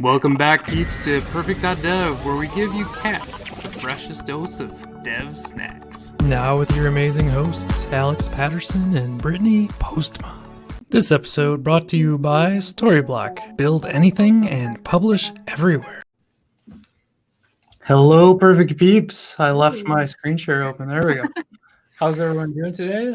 Welcome back, peeps, to Purrfect.dev, where we give you cats the freshest dose of dev snacks. Now with your amazing hosts, Alex Patterson and Brittany Postma. This episode brought to you by Storyblok. Build anything and publish everywhere. Hello, perfect peeps. I left my screen share open. There we go. How's everyone doing today?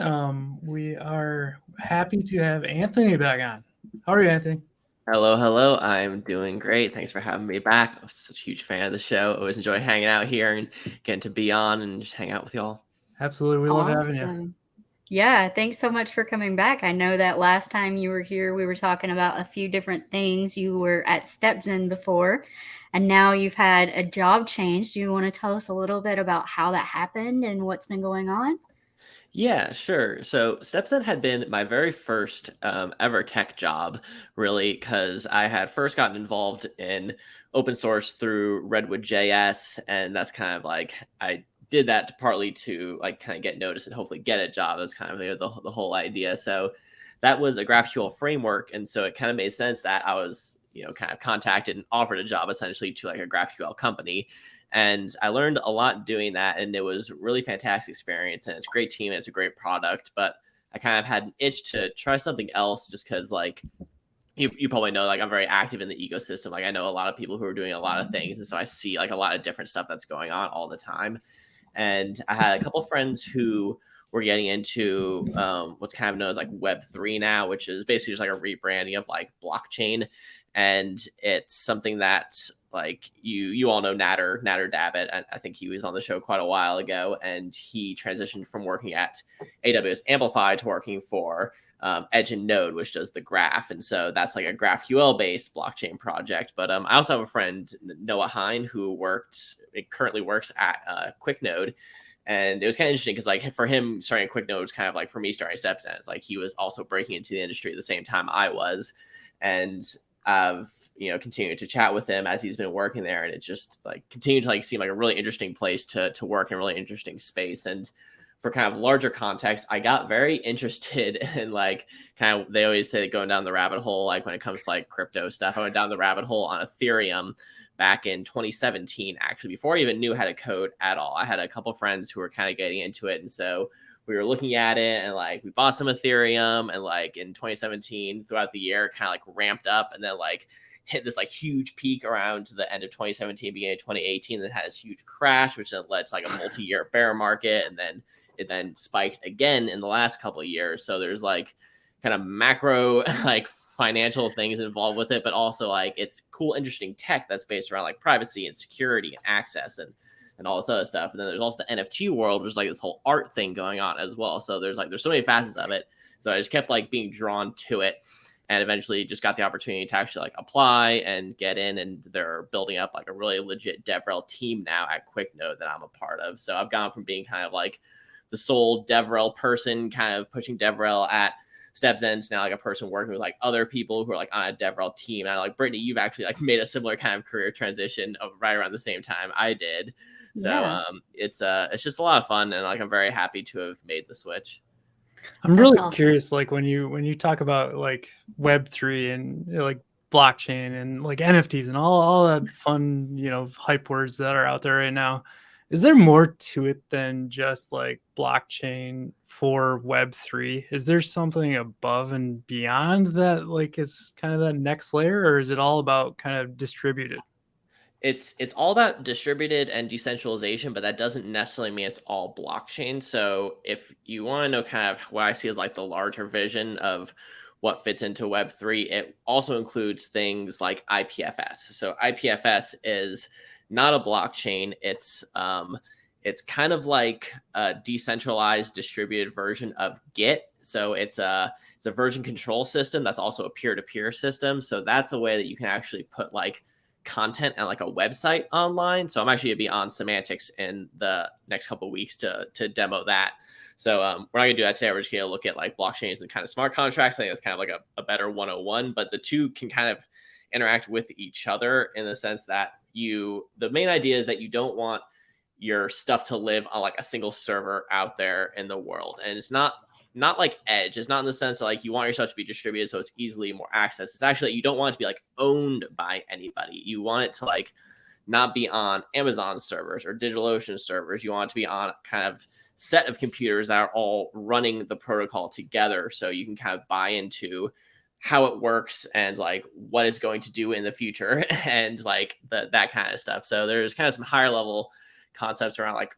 We are happy to have Anthony back on. How are you, Anthony? Hello. I'm doing great. Thanks for having me back. I'm such a huge fan of the show. Always enjoy hanging out here and getting to be on and just hang out with y'all. Absolutely. We love having you. Yeah, thanks so much for coming back. I know that last time you were here, we were talking about a few different things. You were at StepZen before, and now you've had a job change. Do you want to tell us a little bit about how that happened and what's been going on? Yeah, sure. So StepZen had been my very first ever tech job, really, because I had first gotten involved in open source through Redwood.js, and that's kind of like I did that partly to like kind of get noticed and hopefully get a job. That's kind of the whole idea. So that was a GraphQL framework, and so it kind of made sense that I was kind of contacted and offered a job essentially to like a GraphQL company. And I learned a lot doing that, and it was really fantastic experience, and it's a great team, and it's a great product. But I kind of had an itch to try something else, just because like you probably know, like I'm very active in the ecosystem. Like I know a lot of people who are doing a lot of things, and so I see like a lot of different stuff that's going on all the time. And I had a couple friends who were getting into what's kind of known as like Web3 now, which is basically just like a rebranding of like blockchain. And it's something that like you all know Nader Dabit. I think he was on the show quite a while ago, and he transitioned from working at AWS Amplify to working for Edge and Node, which does the graph. And so that's like a GraphQL based blockchain project. But I also have a friend, Noah Hine, who currently works at QuickNode. And it was kind of interesting because like for him starting QuickNode was kind of like for me starting StepZen. It's like he was also breaking into the industry at the same time I was. And I've continued to chat with him as he's been working there, and it just like continued to like seem like a really interesting place to work in, a really interesting space. And for kind of larger context, I got very interested in like kind of, they always say going down the rabbit hole, like when it comes to like crypto stuff. I went down the rabbit hole on Ethereum back in 2017, actually, before I even knew how to code at all. I had a couple friends who were kind of getting into it, and so we were looking at it, and like we bought some Ethereum, and like in 2017 throughout the year kind of like ramped up, and then like hit this like huge peak around the end of 2017, beginning of 2018, then had this huge crash, which then led to like a multi-year bear market, and then it then spiked again in the last couple of years. So there's like kind of macro like financial things involved with it, but also like it's cool, interesting tech that's based around like privacy and security and access and all this other stuff. And then there's also the NFT world, which is like this whole art thing going on as well. So there's so many facets of it. So I just kept like being drawn to it, and eventually just got the opportunity to actually like apply and get in. And they're building up like a really legit DevRel team now at QuickNode that I'm a part of. So I've gone from being kind of like the sole DevRel person, kind of pushing DevRel at StepZen, to now like a person working with like other people who are like on a DevRel team. And I like, Brittany, you've actually like made a similar kind of career transition right around the same time I did. So yeah. It's just a lot of fun, and like I'm very happy to have made the switch. I'm really curious, like when you talk about like Web3 and like blockchain and like NFTs and all that fun, hype words that are out there right now. Is there more to it than just like blockchain for Web3? Is there something above and beyond that, like is kind of that next layer, or is it all about kind of distributed? It's all about distributed and decentralization, but that doesn't necessarily mean it's all blockchain. So if you want to know kind of what I see as like the larger vision of what fits into Web3, it also includes things like IPFS. So IPFS is not a blockchain. It's kind of like a decentralized distributed version of Git. So it's a version control system that's also a peer-to-peer system. So that's a way that you can actually put like content and like a website online. So I'm actually gonna be on Semantics in the next couple of weeks to demo that. So we're not gonna do that today. We're just gonna look at like blockchains and kind of smart contracts. I think that's kind of like a better 101, but the two can kind of interact with each other in the sense that the main idea is that you don't want your stuff to live on like a single server out there in the world. And it's not not like edge. It's not in the sense that like you want your stuff to be distributed so it's easily more accessed. It's actually you don't want it to be like owned by anybody. You want it to like not be on Amazon servers or DigitalOcean servers. You want it to be on kind of set of computers that are all running the protocol together, so you can kind of buy into how it works and like what it's going to do in the future and like that kind of stuff. So there's kind of some higher level concepts around like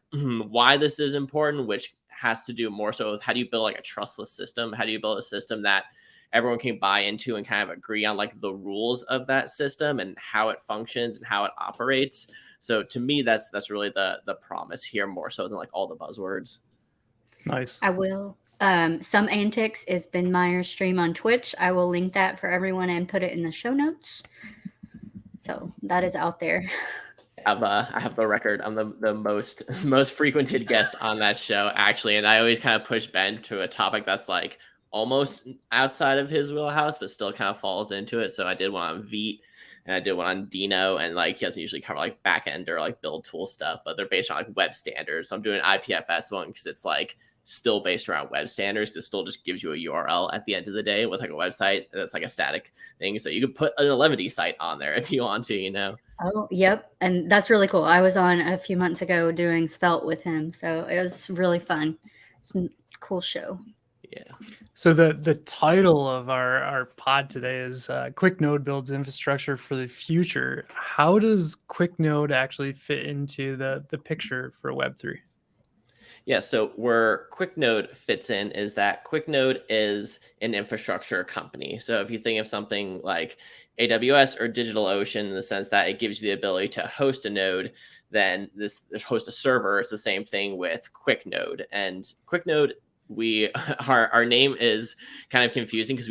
why this is important, which has to do more so with how do you build like a trustless system? How do you build a system that everyone can buy into and kind of agree on like the rules of that system and how it functions and how it operates? So to me, that's really the promise here, more so than like all the buzzwords. Nice. I will. Some Antics is Ben Meyer's stream on Twitch. I will link that for everyone and put it in the show notes. So that is out there. I have the record. I'm the most frequented guest on that show, actually. And I always kind of push Ben to a topic that's like almost outside of his wheelhouse, but still kind of falls into it. So I did one on Vite and I did one on Dino, and like he doesn't usually cover like backend or like build tool stuff, but they're based on like web standards. So I'm doing an IPFS one because it's like still based around web standards. It still just gives you a URL at the end of the day with like a website that's like a static thing. So you could put an 11D site on there if you want to, you know? Oh, yep. And that's really cool. I was on a few months ago doing Svelte with him. So it was really fun. It's a cool show. Yeah. So the title of our pod today is QuickNode builds infrastructure for the future. How does QuickNode actually fit into the picture for Web3? Yeah, so where QuickNode fits in is that QuickNode is an infrastructure company. So if you think of something like AWS or DigitalOcean in the sense that it gives you the ability to host a node, then this host a server is the same thing with QuickNode. And QuickNode, our name is kind of confusing because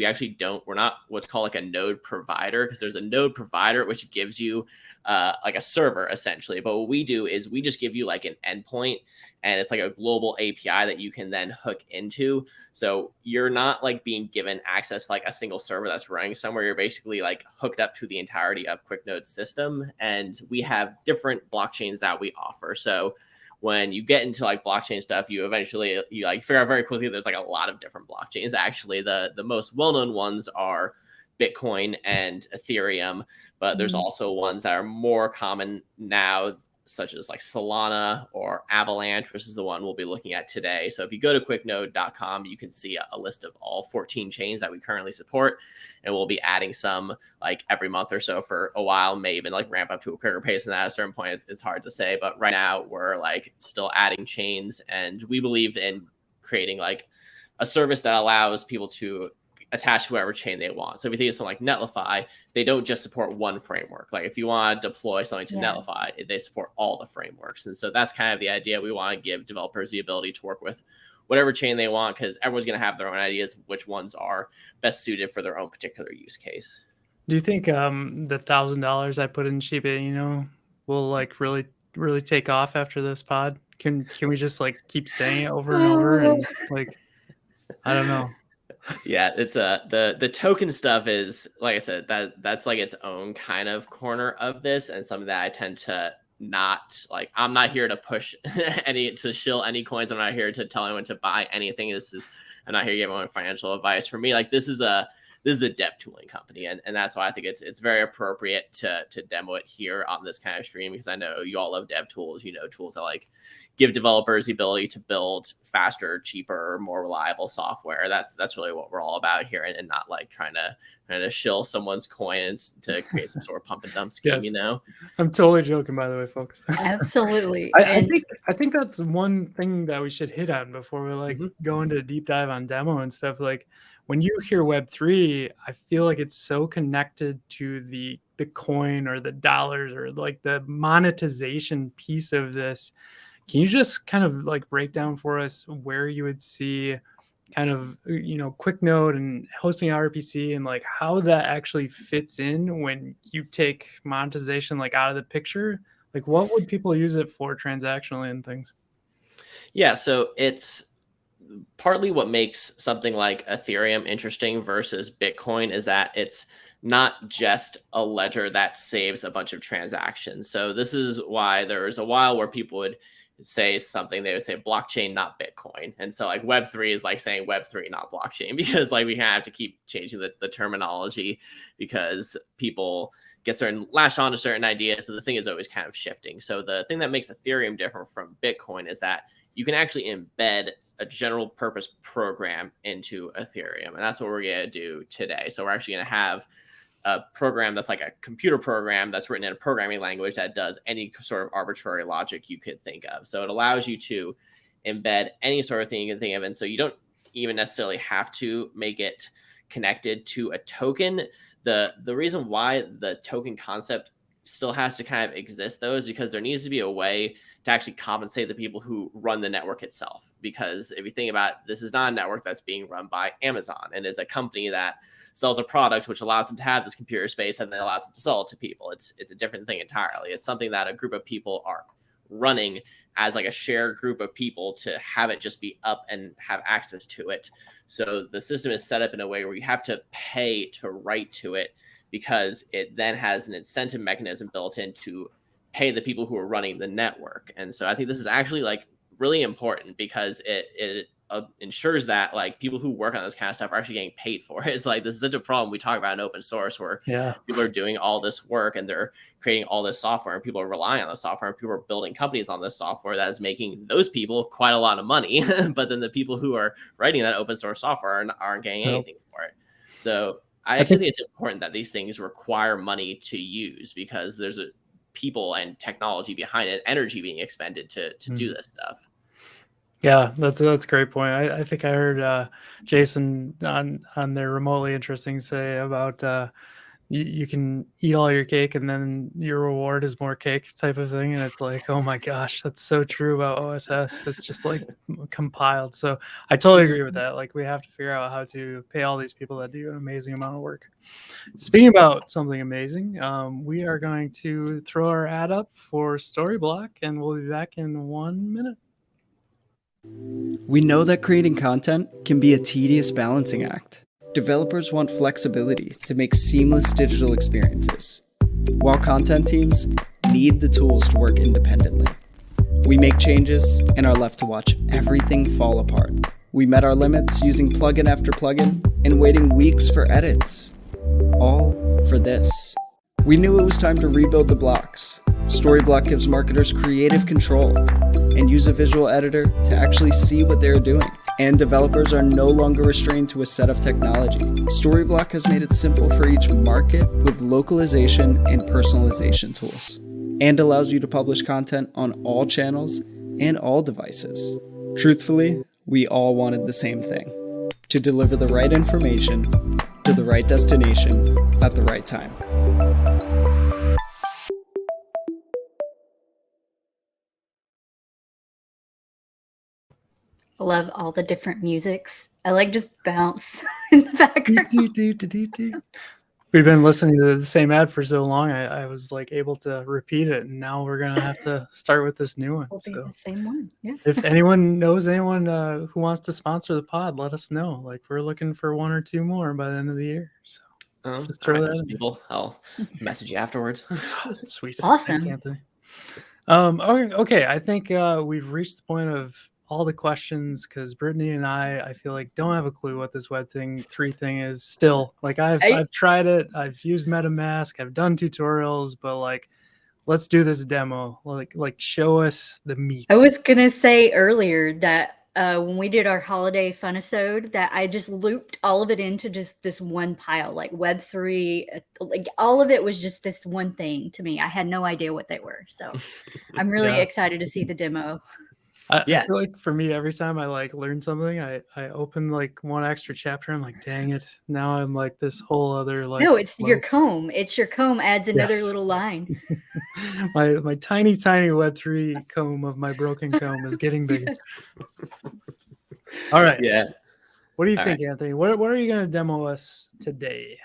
we're not what's called like a node provider, because there's a node provider which gives you like a server essentially. But what we do is we just give you like an endpoint, and it's like a global API that you can then hook into. So you're not like being given access to like a single server that's running somewhere. You're basically like hooked up to the entirety of QuickNode's system. And we have different blockchains that we offer. So when you get into like blockchain stuff, you like figure out very quickly there's like a lot of different blockchains. Actually, the most well-known ones are Bitcoin and Ethereum, but there's also ones that are more common now, such as like Solana or Avalanche, which is the one we'll be looking at today. So if you go to quicknode.com, you can see a list of all 14 chains that we currently support. And we'll be adding some like every month or so for a while, may even like ramp up to a quicker pace than that. At a certain point, it's hard to say. But right now we're like still adding chains, and we believe in creating like a service that allows people to attach to whatever chain they want. So if you think of something like Netlify, they don't just support one framework. Like if you want to deploy something to Netlify, they support all the frameworks. And so that's kind of the idea. We want to give developers the ability to work with whatever chain they want, because everyone's going to have their own ideas of which ones are best suited for their own particular use case. Do you think the $1,000 I put in Shiba, will like really take off after this pod? Can we just like keep saying it over and over and like, I don't know. Yeah, it's the token stuff is, like I said, that's like its own kind of corner of this, and something that I tend to not like. I'm not here to push to shill any coins. I'm not here to tell anyone to buy anything. I'm not here to give anyone financial advice. For me, like this is a dev tooling company, and that's why I think it's very appropriate to demo it here on this kind of stream, because I know you all love dev tools. Tools that like give developers the ability to build faster, cheaper, more reliable software. That's really what we're all about here, and not like trying to shill someone's coins to create some sort of pump and dump scheme. Yes. I'm totally joking, by the way, folks. Absolutely. I think that's one thing that we should hit on before we like go into a deep dive on demo and stuff. Like when you hear Web3, I feel like it's so connected to the coin or the dollars or like the monetization piece of this. Can you just kind of like break down for us where you would see kind of, QuickNode and hosting RPC and like how that actually fits in when you take monetization like out of the picture? Like what would people use it for transactionally and things? Yeah, so it's partly what makes something like Ethereum interesting versus Bitcoin is that it's not just a ledger that saves a bunch of transactions. So this is why there was a while where people would say something, they would say blockchain, not Bitcoin. And so like Web3 is like saying Web3, not blockchain, because like we have to keep changing the terminology because people get latched on to certain ideas, but the thing is always kind of shifting. So the thing that makes Ethereum different from Bitcoin is that you can actually embed a general purpose program into Ethereum. And that's what we're going to do today. So we're actually going to have a program that's like a computer program that's written in a programming language that does any sort of arbitrary logic you could think of. So it allows you to embed any sort of thing you can think of. And so you don't even necessarily have to make it connected to a token. The reason why the token concept still has to kind of exist, though, is because there needs to be a way to actually compensate the people who run the network itself. Because if you think about, this is not a network that's being run by Amazon, and is a company that sells a product which allows them to have this computer space and then allows them to sell it to people. It's a different thing entirely. It's something that a group of people are running as like a shared group of people to have it just be up and have access to it. So the system is set up in a way where you have to pay to write to it, because it then has an incentive mechanism built in to pay the people who are running the network. And so I think this is actually like really important, because it ensures that like people who work on this kind of stuff are actually getting paid for it. It's like, this is such a problem we talk about in open source, where people are doing all this work and they're creating all this software, and people are relying on the software, and people are building companies on this software that is making those people quite a lot of money. But then the people who are writing that open source software aren't getting anything for it. So I actually think it's important that these things require money to use, because there's a people and technology behind it, energy being expended to do this stuff. Yeah, that's a great point. I think I heard Jason on their Remotely Interesting say about you can eat all your cake and then your reward is more cake type of thing. And it's like, oh my gosh, that's so true about OSS. It's just like compiled. So I totally agree with that. Like, we have to figure out how to pay all these people that do an amazing amount of work. Speaking about something amazing, we are going to throw our ad up for Storyblok, and we'll be back in 1 minute. We know that creating content can be a tedious balancing act. Developers want flexibility to make seamless digital experiences, while content teams need the tools to work independently. We make changes and are left to watch everything fall apart. We met our limits using plugin after plugin and waiting weeks for edits. All for this. We knew it was time to rebuild the blocks. Storyblok gives marketers creative control and use a visual editor to actually see what they're doing. And developers are no longer restrained to a set of technology. Storyblok has made it simple for each market with localization and personalization tools, and allows you to publish content on all channels and all devices. Truthfully, we all wanted the same thing: to deliver the right information to the right destination at the right time. I love all the different musics. I like just bounce in the background. We've been listening to the same ad for so long, I was like able to repeat it, and now we're gonna have to start with this new one. We'll be the same one. Yeah. If anyone knows anyone who wants to sponsor the pod, let us know. Like, we're looking for 1 or 2 more by the end of the year. So just throw that in. People, I'll message you afterwards. Sweet. Awesome. Thanks, Anthony. Okay, I think we've reached the point of all the questions, because Brittany and I feel like don't have a clue what this Web3 thing is still. Like, I've tried it, I've used MetaMask, I've done tutorials, but like, let's do this demo. Like show us the meat. I was gonna say earlier that when we did our holiday funisode, that I just looped all of it into just this one pile, like Web3, like all of it was just this one thing to me. I had no idea what they were. So I'm really excited to see the demo. I feel like for me, every time I like learn something, I open like one extra chapter. I'm like, dang it. Now I'm like this whole other like. No, it's your comb. It's your comb adds another little line. my tiny Web3 comb of my broken comb is getting bigger. All right. Yeah. What do you think, Anthony? What are you going to demo us today?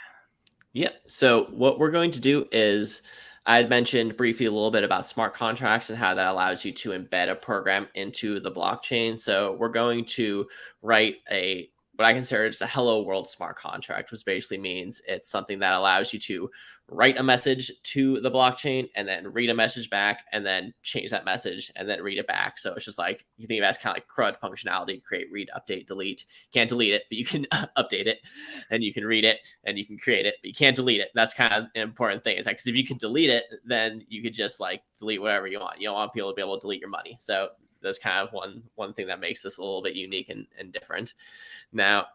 Yeah. So what we're going to do is, I had mentioned briefly a little bit about smart contracts and how that allows you to embed a program into the blockchain. So we're going to write a what I consider just a hello world smart contract, which basically means it's something that allows you to write a message to the blockchain and then read a message back and then change that message and then read it back. So it's just like, you think of it as kind of like CRUD functionality: create, read, update, delete. You can't delete it, but you can update it, and you can read it, and you can create it, but you can't delete it. That's kind of an important thing. It's like, because if you could delete it, then you could just like delete whatever you want. You don't want people to be able to delete your money. So that's kind of one thing that makes this a little bit unique and different. Now,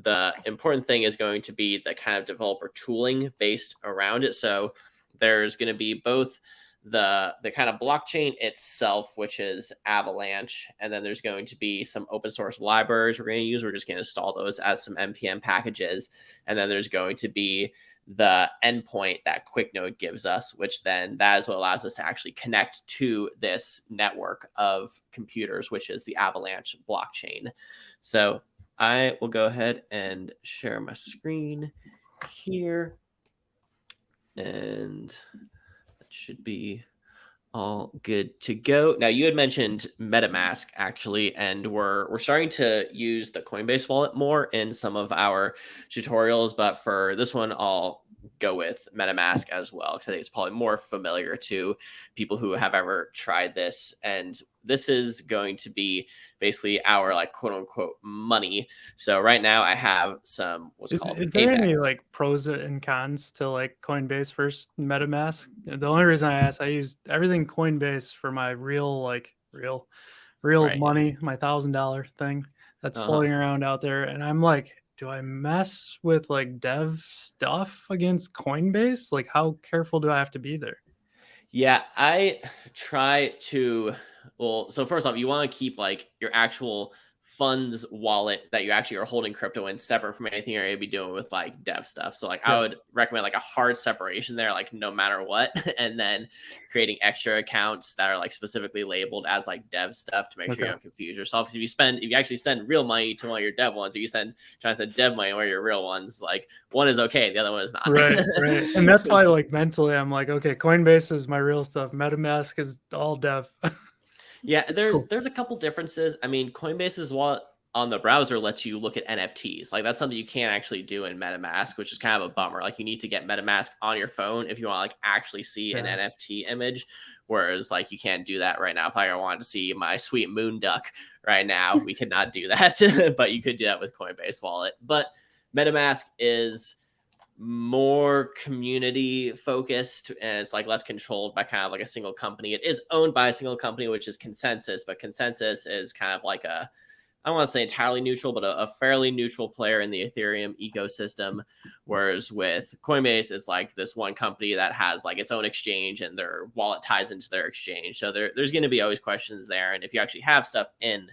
the important thing is going to be the kind of developer tooling based around it. So there's going to be both the kind of blockchain itself, which is Avalanche, and then there's going to be some open source libraries we're going to use. We're just going to install those as some npm packages, and then there's going to be the endpoint that QuickNode gives us, which then that is what allows us to actually connect to this network of computers, which is the Avalanche blockchain. So I will go ahead and share my screen here, and that should be all good to go. Now, you had mentioned MetaMask actually, and we're starting to use the Coinbase wallet more in some of our tutorials, but for this one, I'll go with MetaMask as well, because I think it's probably more familiar to people who have ever tried this. And this is going to be basically our like quote unquote money. So right now I have some what's called Is there AVAX. any like pros and cons to like Coinbase versus MetaMask? The only reason I asked, I used everything Coinbase for my real Right. money, my $1,000 thing that's floating around out there, and I'm like, do I mess with like dev stuff against Coinbase? Like, how careful do I have to be there? Yeah, I try to, well, so first off, you want to keep like your actual funds wallet that you actually are holding crypto in separate from anything you're going to be doing with like dev stuff. So like I would recommend like a hard separation there, like no matter what, and then creating extra accounts that are like specifically labeled as like dev stuff to make sure you don't confuse yourself. Because if you actually send real money to one of your dev ones, if you try to send dev money to one of your real ones, like one is okay, the other one is not. Right. And that's why like mentally I'm like, okay, Coinbase is my real stuff. MetaMask is all dev. Yeah, there's a couple differences. I mean, Coinbase's wallet on the browser lets you look at NFTs. Like that's something you can't actually do in MetaMask, which is kind of a bummer. Like you need to get MetaMask on your phone if you want to like actually see an NFT image. Whereas like you can't do that right now. If I wanted to see my sweet moon duck right now, we could not do that. But you could do that with Coinbase wallet. But MetaMask is more community focused, and it's like less controlled by kind of like a single company. It is owned by a single company, which is Consensus, but Consensus is kind of like I don't want to say entirely neutral, but a fairly neutral player in the Ethereum ecosystem. Whereas with Coinbase, it's like this one company that has like its own exchange and their wallet ties into their exchange. So there's going to be always questions there. And if you actually have stuff in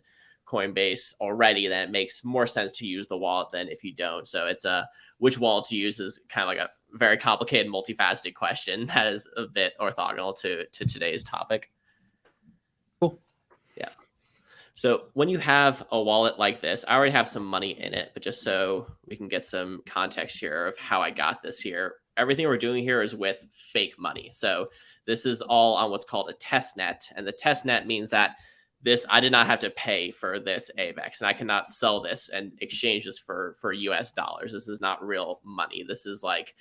Coinbase already, then it makes more sense to use the wallet than if you don't. So it's which wallet to use is kind of like a very complicated, multifaceted question that is a bit orthogonal to today's topic. Cool. Yeah. So when you have a wallet like this, I already have some money in it, but just so we can get some context here of how I got this here, everything we're doing here is with fake money. So this is all on what's called a test net. And the test net means that I did not have to pay for this AVAX, and I cannot sell this and exchange this for US dollars. This is not real money. This is like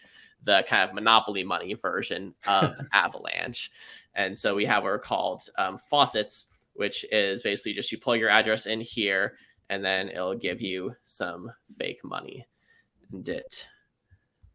the kind of monopoly money version of Avalanche. And so we have what are called faucets, which is basically just you plug your address in here, and then it'll give you some fake money. And it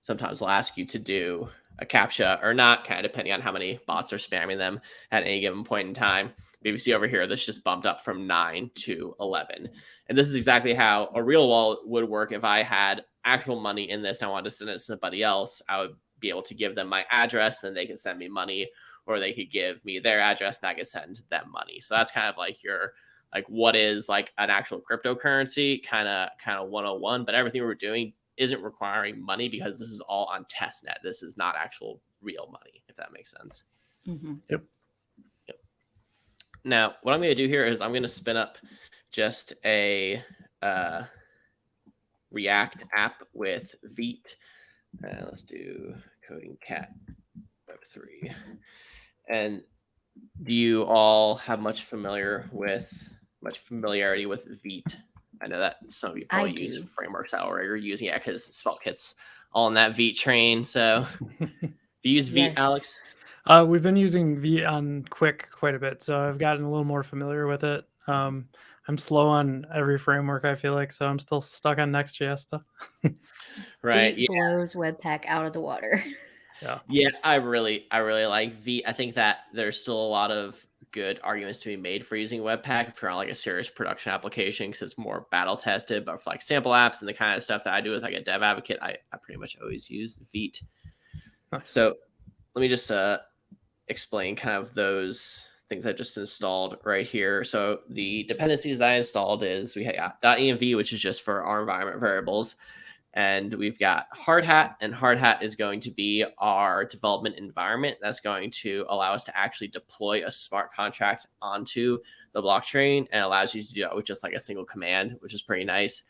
sometimes will ask you to do a CAPTCHA or not, kind of depending on how many bots are spamming them at any given point in time. You see over here, this just bumped up from 9 to 11. And this is exactly how a real wallet would work. If I had actual money in this and I wanted to send it to somebody else, I would be able to give them my address, then they could send me money, or they could give me their address and I could send them money. So that's kind of like what is like an actual cryptocurrency, kind of 101. But everything we're doing isn't requiring money because this is all on testnet. This is not actual real money, if that makes sense. Mm-hmm. Yep. Now, what I'm going to do here is I'm going to spin up just a React app with Vite. Let's do coding cat Web3. And do you all have much familiarity with Vite I know that some of you I probably use do. frameworks that already are using it because Svelte-Kit's all in that Vite train. So do you use Vite, Yes. Alex? We've been using Vite on Quick quite a bit, so I've gotten a little more familiar with it. I'm slow on every framework, I feel like, so I'm still stuck on Next.js stuff. Right. Vite blows Webpack out of the water. Yeah, I really like Vite. I think that there's still a lot of good arguments to be made for using Webpack if you're on like a serious production application because it's more battle tested. But for like sample apps and the kind of stuff that I do as like a dev advocate, I pretty much always use Vite. Nice. So let me just explain kind of those things I just installed right here. So the dependencies that I installed is we have .env, which is just for our environment variables. And we've got Hardhat, and Hardhat is going to be our development environment that's going to allow us to actually deploy a smart contract onto the blockchain and allows you to do that with just like a single command, which is pretty nice.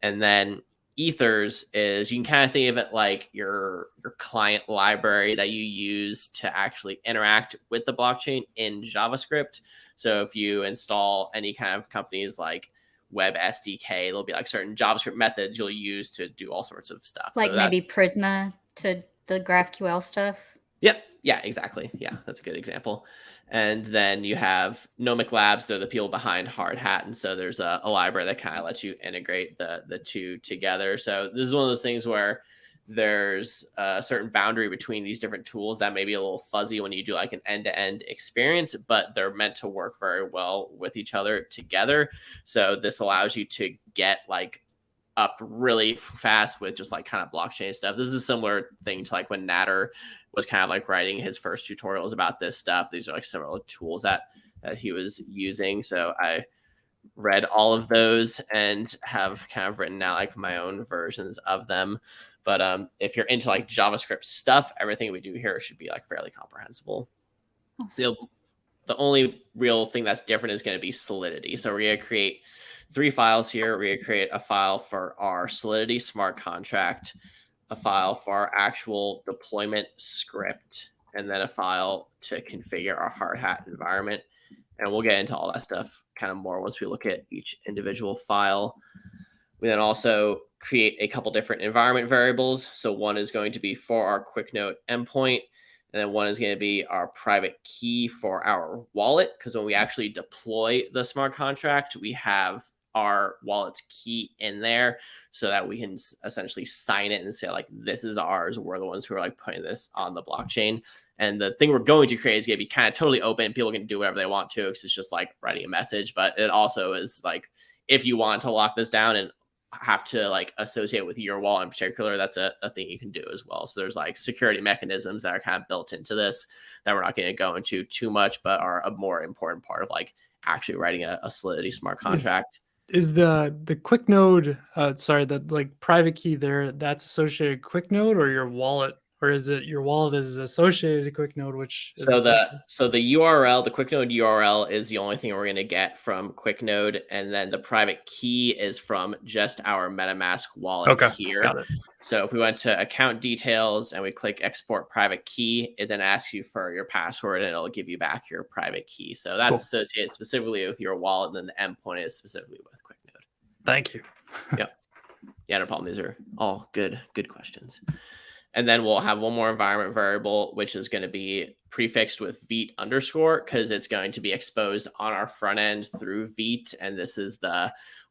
And then Ethers is, you can kind of think of it like your client library that you use to actually interact with the blockchain in JavaScript. So if you install any kind of companies like Web SDK, there'll be like certain JavaScript methods you'll use to do all sorts of stuff. Like so maybe Prisma to the GraphQL stuff. Yep. Yeah, exactly. Yeah, that's a good example. And then you have Nomic Labs. They're the people behind Hardhat. And so there's a library that kind of lets you integrate the two together. So this is one of those things where there's a certain boundary between these different tools that may be a little fuzzy when you do like an end-to-end experience, but they're meant to work very well with each other together. So this allows you to get like up really fast with just like kind of blockchain stuff. This is a similar thing to like when Natter was kind of like writing his first tutorials about this stuff. These are like similar tools that he was using. So I read all of those and have kind of written out like my own versions of them. But if you're into like JavaScript stuff, everything we do here should be like fairly comprehensible. Awesome. The only real thing that's different is going to be Solidity. So we're going to create 3 files here. We're going to create a file for our Solidity smart contract, a file for our actual deployment script, and then a file to configure our Hardhat environment. And we'll get into all that stuff kind of more once we look at each individual file. We then also create a couple different environment variables. So one is going to be for our QuickNode endpoint, and then one is going to be our private key for our wallet. Because when we actually deploy the smart contract, we have our wallet's key in there so that we can essentially sign it and say like, this is ours. We're the ones who are like putting this on the blockchain. And the thing we're going to create is going to be kind of totally open. People can do whatever they want to because it's just like writing a message. But it also is like, if you want to lock this down and have to like associate with your wallet in particular, that's a thing you can do as well. So there's like security mechanisms that are kind of built into this that we're not going to go into too much, but are a more important part of like actually writing a Solidity smart contract. Is the QuickNode, that like private key there, that's associated with QuickNode or your wallet? Or is it your wallet is associated to QuickNode, which is so the URL, the QuickNode URL is the only thing we're going to get from QuickNode, and then the private key is from just our MetaMask wallet here. Got it. So if we went to account details and we click export private key, it then asks you for your password and it'll give you back your private key. So that's associated specifically with your wallet, and then the endpoint is specifically with QuickNode. Thank you. Yep. Yeah, no problem. These are all good questions. And then we'll have one more environment variable, which is going to be prefixed with Vite underscore, because it's going to be exposed on our front end through Vite. And this is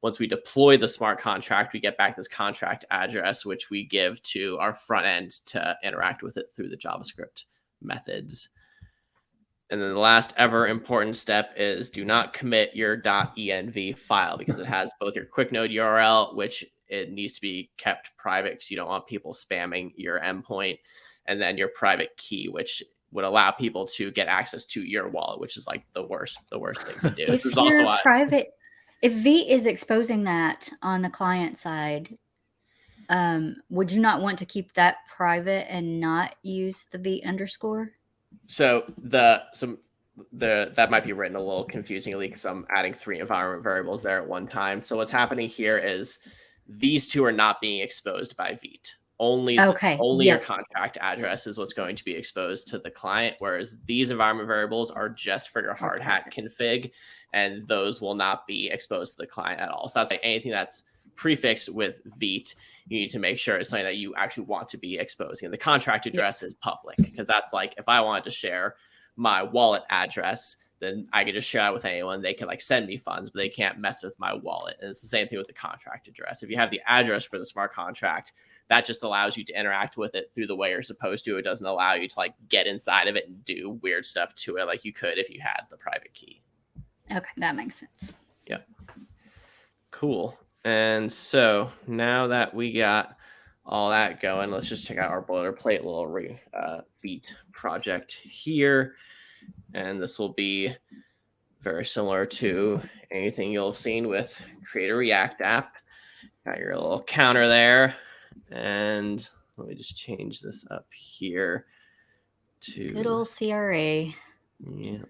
once we deploy the smart contract, we get back this contract address, which we give to our front end to interact with it through the JavaScript methods. And then the last ever important step is do not commit your .env file, because it has both your QuickNode URL, which it needs to be kept private because you don't want people spamming your endpoint, and then your private key, which would allow people to get access to your wallet, which is like the worst thing to do. If There's you're also private, if Vite is exposing that on the client side, would you not want to keep that private and not use the Vite underscore? So that might be written a little confusingly because I'm adding 3 environment variables there at one time. So what's happening here is these two are not being exposed by Vite. only Okay, only your yep. contract address is what's going to be exposed to the client, whereas these environment variables are just for your Hardhat config, and those will not be exposed to the client at all. So that's like anything that's prefixed with Vite, you need to make sure it's something that you actually want to be exposing. And the contract address is public, because that's like, if I wanted to share my wallet address, then I could just share it with anyone. They can like send me funds, but they can't mess with my wallet. And it's the same thing with the contract address. If you have the address for the smart contract, that just allows you to interact with it through the way you're supposed to. It doesn't allow you to like get inside of it and do weird stuff to it like you could if you had the private key. Okay, that makes sense. Yep. Cool. And so now that we got all that going, let's just check out our boilerplate little Vite project here. And this will be very similar to anything you'll have seen with Create a React app. Got your little counter there. And let me just change this up here to Good old CRA. Yeah.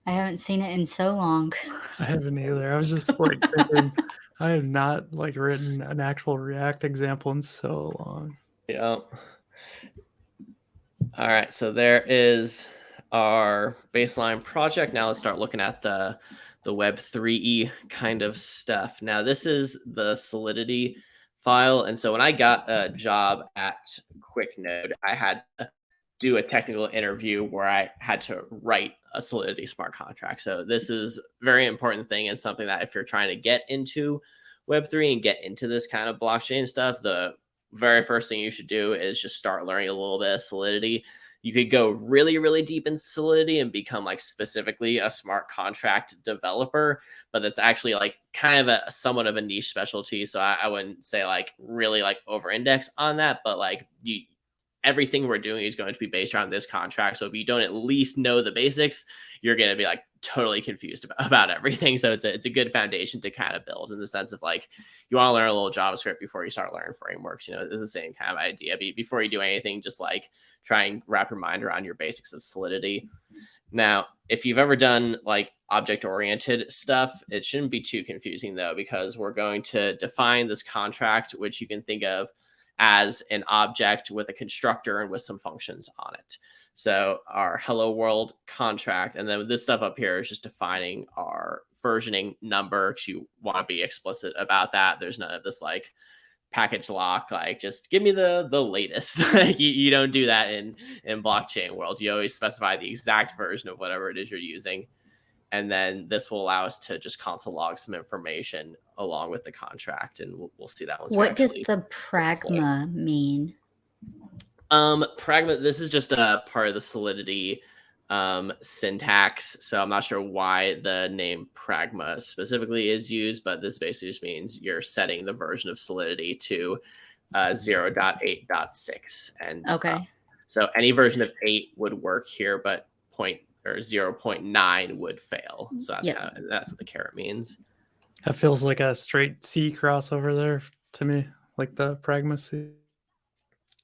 I haven't seen it in so long. I haven't either. I was just like thinking, I have not like written an actual React example in so long. Yeah. All right. So there is our baseline project. Now let's start looking at the Web3 kind of stuff. Now this is the Solidity file. And so when I got a job at QuickNode, I had to do a technical interview where I had to write a Solidity smart contract. So this is a very important thing, and something that if you're trying to get into Web3 and get into this kind of blockchain stuff, the very first thing you should do is just start learning a little bit of Solidity. You could go really, really deep in Solidity and become like specifically a smart contract developer, but that's actually like kind of a somewhat of a niche specialty. So I wouldn't say like really like over index on that, but like everything we're doing is going to be based around this contract. So if you don't at least know the basics, you're going to be like totally confused about everything. So it's a good foundation to kind of build, in the sense of like, you want to learn a little JavaScript before you start learning frameworks. You know, it's the same kind of idea. Before you do anything, just like try and wrap your mind around your basics of Solidity. Now, if you've ever done like object-oriented stuff, it shouldn't be too confusing though, because we're going to define this contract, which you can think of as an object with a constructor and with some functions on it. So our hello world contract, and then this stuff up here is just defining our versioning number, because you want to be explicit about that. There's none of this like package lock, like just give me the latest. you don't do that in blockchain world. You always specify the exact version of whatever it is you're using. And then this will allow us to just console log some information along with the contract, and we'll see that one. What does the pragma mean? Pragma, this is just a part of the Solidity syntax. So I'm not sure why the name pragma specifically is used, but this basically just means you're setting the version of Solidity to 0.8.6. And okay. So any version of 8 would work here, but 0.9 would fail. So that's what the caret means. That feels like a straight C crossover there to me, like the pragma C.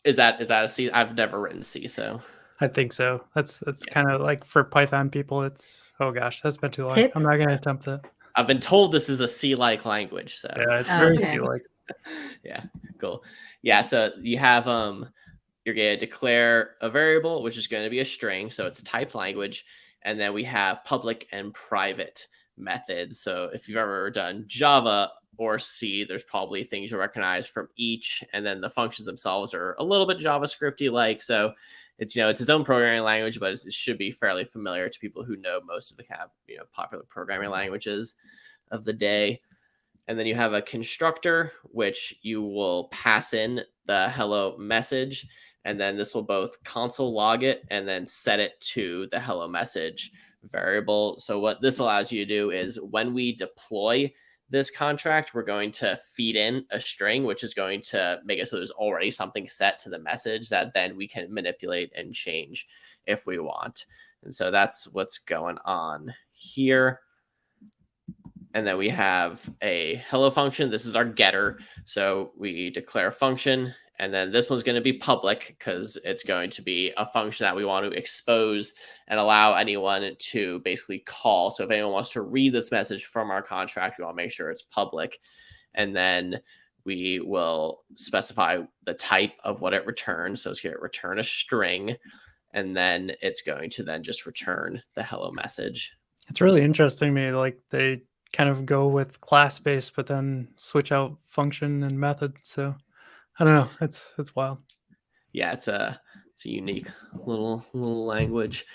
Is that a C? I've never written C, so I think so. That's kind of like for Python people. It's, oh gosh, that's been too long. Pip? I'm not going to attempt it. I've been told this is a C-like language. So yeah, it's very okay. C-like. Yeah, cool. Yeah, so you have you're going to declare a variable, which is going to be a string, so it's typed language, and then we have public and private methods. So if you've ever done Java or C, there's probably things you recognize from each, and then the functions themselves are a little bit JavaScripty like. So it's it's its own programming language, but it should be fairly familiar to people who know most of the kind of popular programming languages of the day. And then you have a constructor, which you will pass in the hello message, and then this will both console log it and then set it to the hello message variable. So what this allows you to do is when we deploy this contract, we're going to feed in a string, which is going to make it so there's already something set to the message that then we can manipulate and change if we want. And so that's what's going on here. And then we have a hello function. This is our getter. So we declare a function, and then this one's going to be public because it's going to be a function that we want to expose and allow anyone to basically call. So if anyone wants to read this message from our contract, we want to make sure it's public. And then we will specify the type of what it returns. So it's going to return a string, and then it's going to then just return the hello message. It's really interesting to me, like they kind of go with class-based, but then switch out function and method. So I don't know. It's wild. Yeah, it's a unique little language.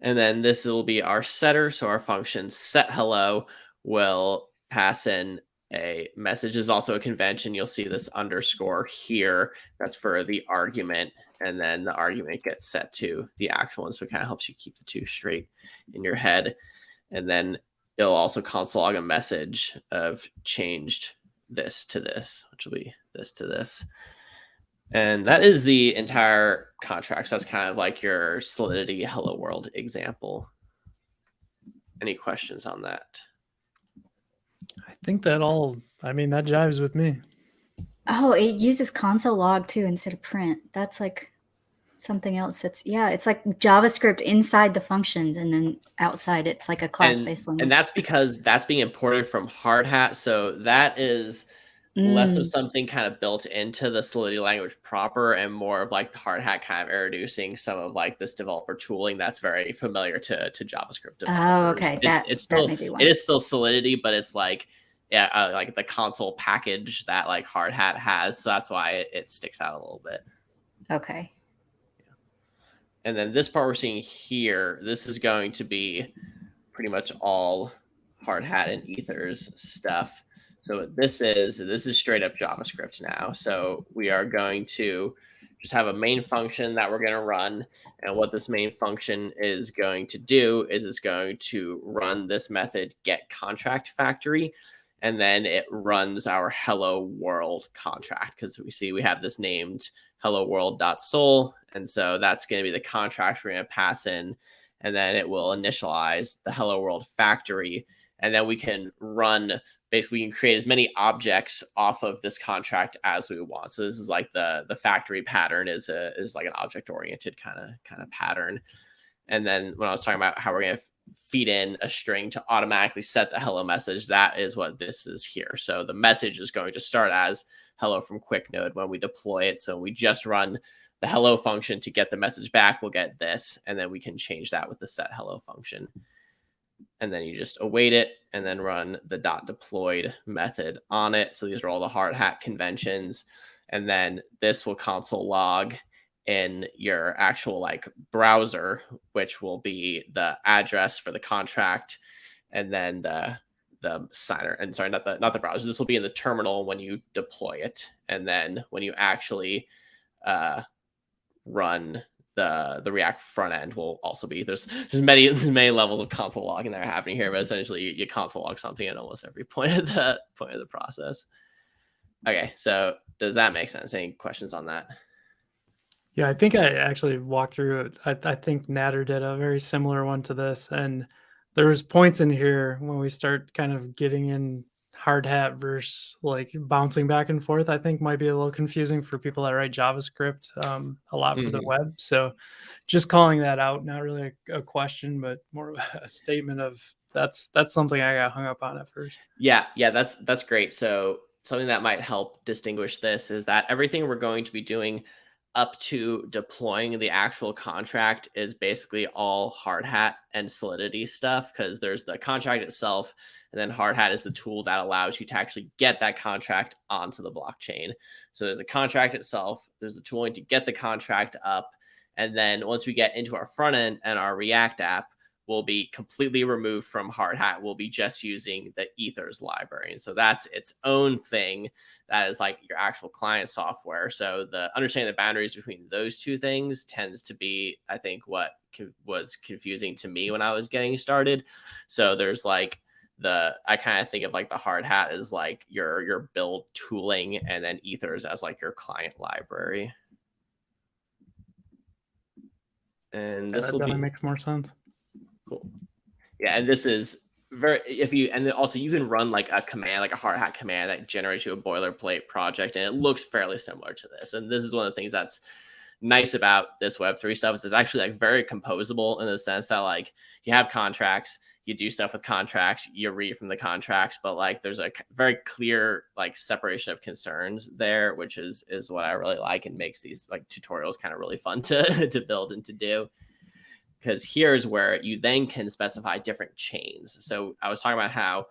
And then this will be our setter. So our function set hello will pass in a message. Is also a convention. You'll see this underscore here. That's for the argument. And then the argument gets set to the actual one. So it kind of helps you keep the two straight in your head. And then it'll also console log a message of changed this to this, which will be this to this. And that is the entire contract. So that's kind of like your Solidity Hello World example. Any questions on that? I think that that jives with me. Oh, it uses console log too instead of print. That's like something else. It's like JavaScript inside the functions, and then outside it's like a class-based language. And that's because that's being imported from Hardhat. So that is less of something kind of built into the Solidity language proper, and more of like the Hardhat kind of introducing some of like this developer tooling that's very familiar to JavaScript developers. Oh, okay. It is still Solidity, but it's like like the console package that like Hardhat has. So that's why it sticks out a little bit. Okay. And then this part we're seeing here, this is going to be pretty much all Hardhat and Ethers stuff. So this is straight up JavaScript now. So we are going to just have a main function that we're going to run. And what this main function is going to do is it's going to run this method get contract factory. And then it runs our hello world contract, because we have this named hello world.sol. And so that's going to be the contract we're going to pass in. And then it will initialize the hello world factory. And then we can run, basically we can create as many objects off of this contract as we want. So this is like the factory pattern is like an object oriented kind of pattern. And then when I was talking about how we're going to feed in a string to automatically set the hello message, that is what this is here. So the message is going to start as hello from QuickNode when we deploy it. So we just run the hello function to get the message back, we'll get this, and then we can change that with the set hello function. And then you just await it and then run the .deployed method on it. So these are all the Hardhat conventions. And then this will console log in your actual like browser, which will be the address for the contract, and then the signer. And sorry, not the browser. This will be in the terminal when you deploy it. And then when you actually run the React front end will also be there's many levels of console logging that are happening here, but essentially you console log something at almost every point of the process. Okay, so does that make sense? Any questions on that? Yeah, I think I actually walked through it. I think Natter did a very similar one to this, and there was points in here when we start kind of getting in Hardhat versus like bouncing back and forth, I think might be a little confusing for people that write JavaScript a lot for the web. So just calling that out, not really a question, but more of a statement of that's something I got hung up on at first. Yeah, that's great. So something that might help distinguish this is that everything we're going to be doing up to deploying the actual contract is basically all Hardhat and Solidity stuff, because there's the contract itself, and then Hardhat is the tool that allows you to actually get that contract onto the blockchain. So there's a contract itself, there's the tooling to get the contract up, and then once we get into our front end and our React app, will be completely removed from Hardhat. We'll be just using the Ethers library. And so that's its own thing. That is like your actual client software. So the understanding the boundaries between those two things tends to be, I think, what was confusing to me when I was getting started. So there's like I kind of think of like the Hardhat as like your build tooling, and then Ethers as like your client library. And this will make more sense. Cool. Yeah, and this is and also you can run like a command, like a Hardhat command that generates you a boilerplate project, and it looks fairly similar to this. And this is one of the things that's nice about this Web3 stuff is it's actually like very composable in the sense that like you have contracts, you do stuff with contracts, you read from the contracts, but like there's a very clear like separation of concerns there, which is what I really like and makes these like tutorials kind of really fun to build and to do. Because here's where you then can specify different chains. So I was talking about how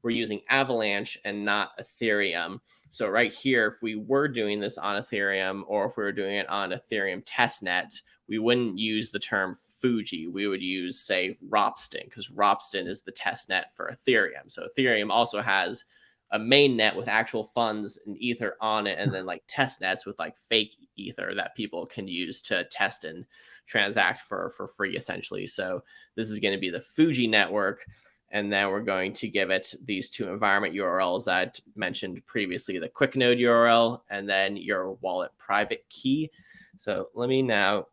we're using Avalanche and not Ethereum. So right here, if we were doing this on Ethereum, or if we were doing it on Ethereum testnet, we wouldn't use the term Fuji. We would use, say, Ropsten, because Ropsten is the testnet for Ethereum. So Ethereum also has a main net with actual funds and Ether on it, and then like test nets with like fake Ether that people can use to test and transact for free, essentially. So this is going to be the Fuji network. And then we're going to give it these two environment URLs that I mentioned previously, the QuickNode URL and then your wallet private key. So let me now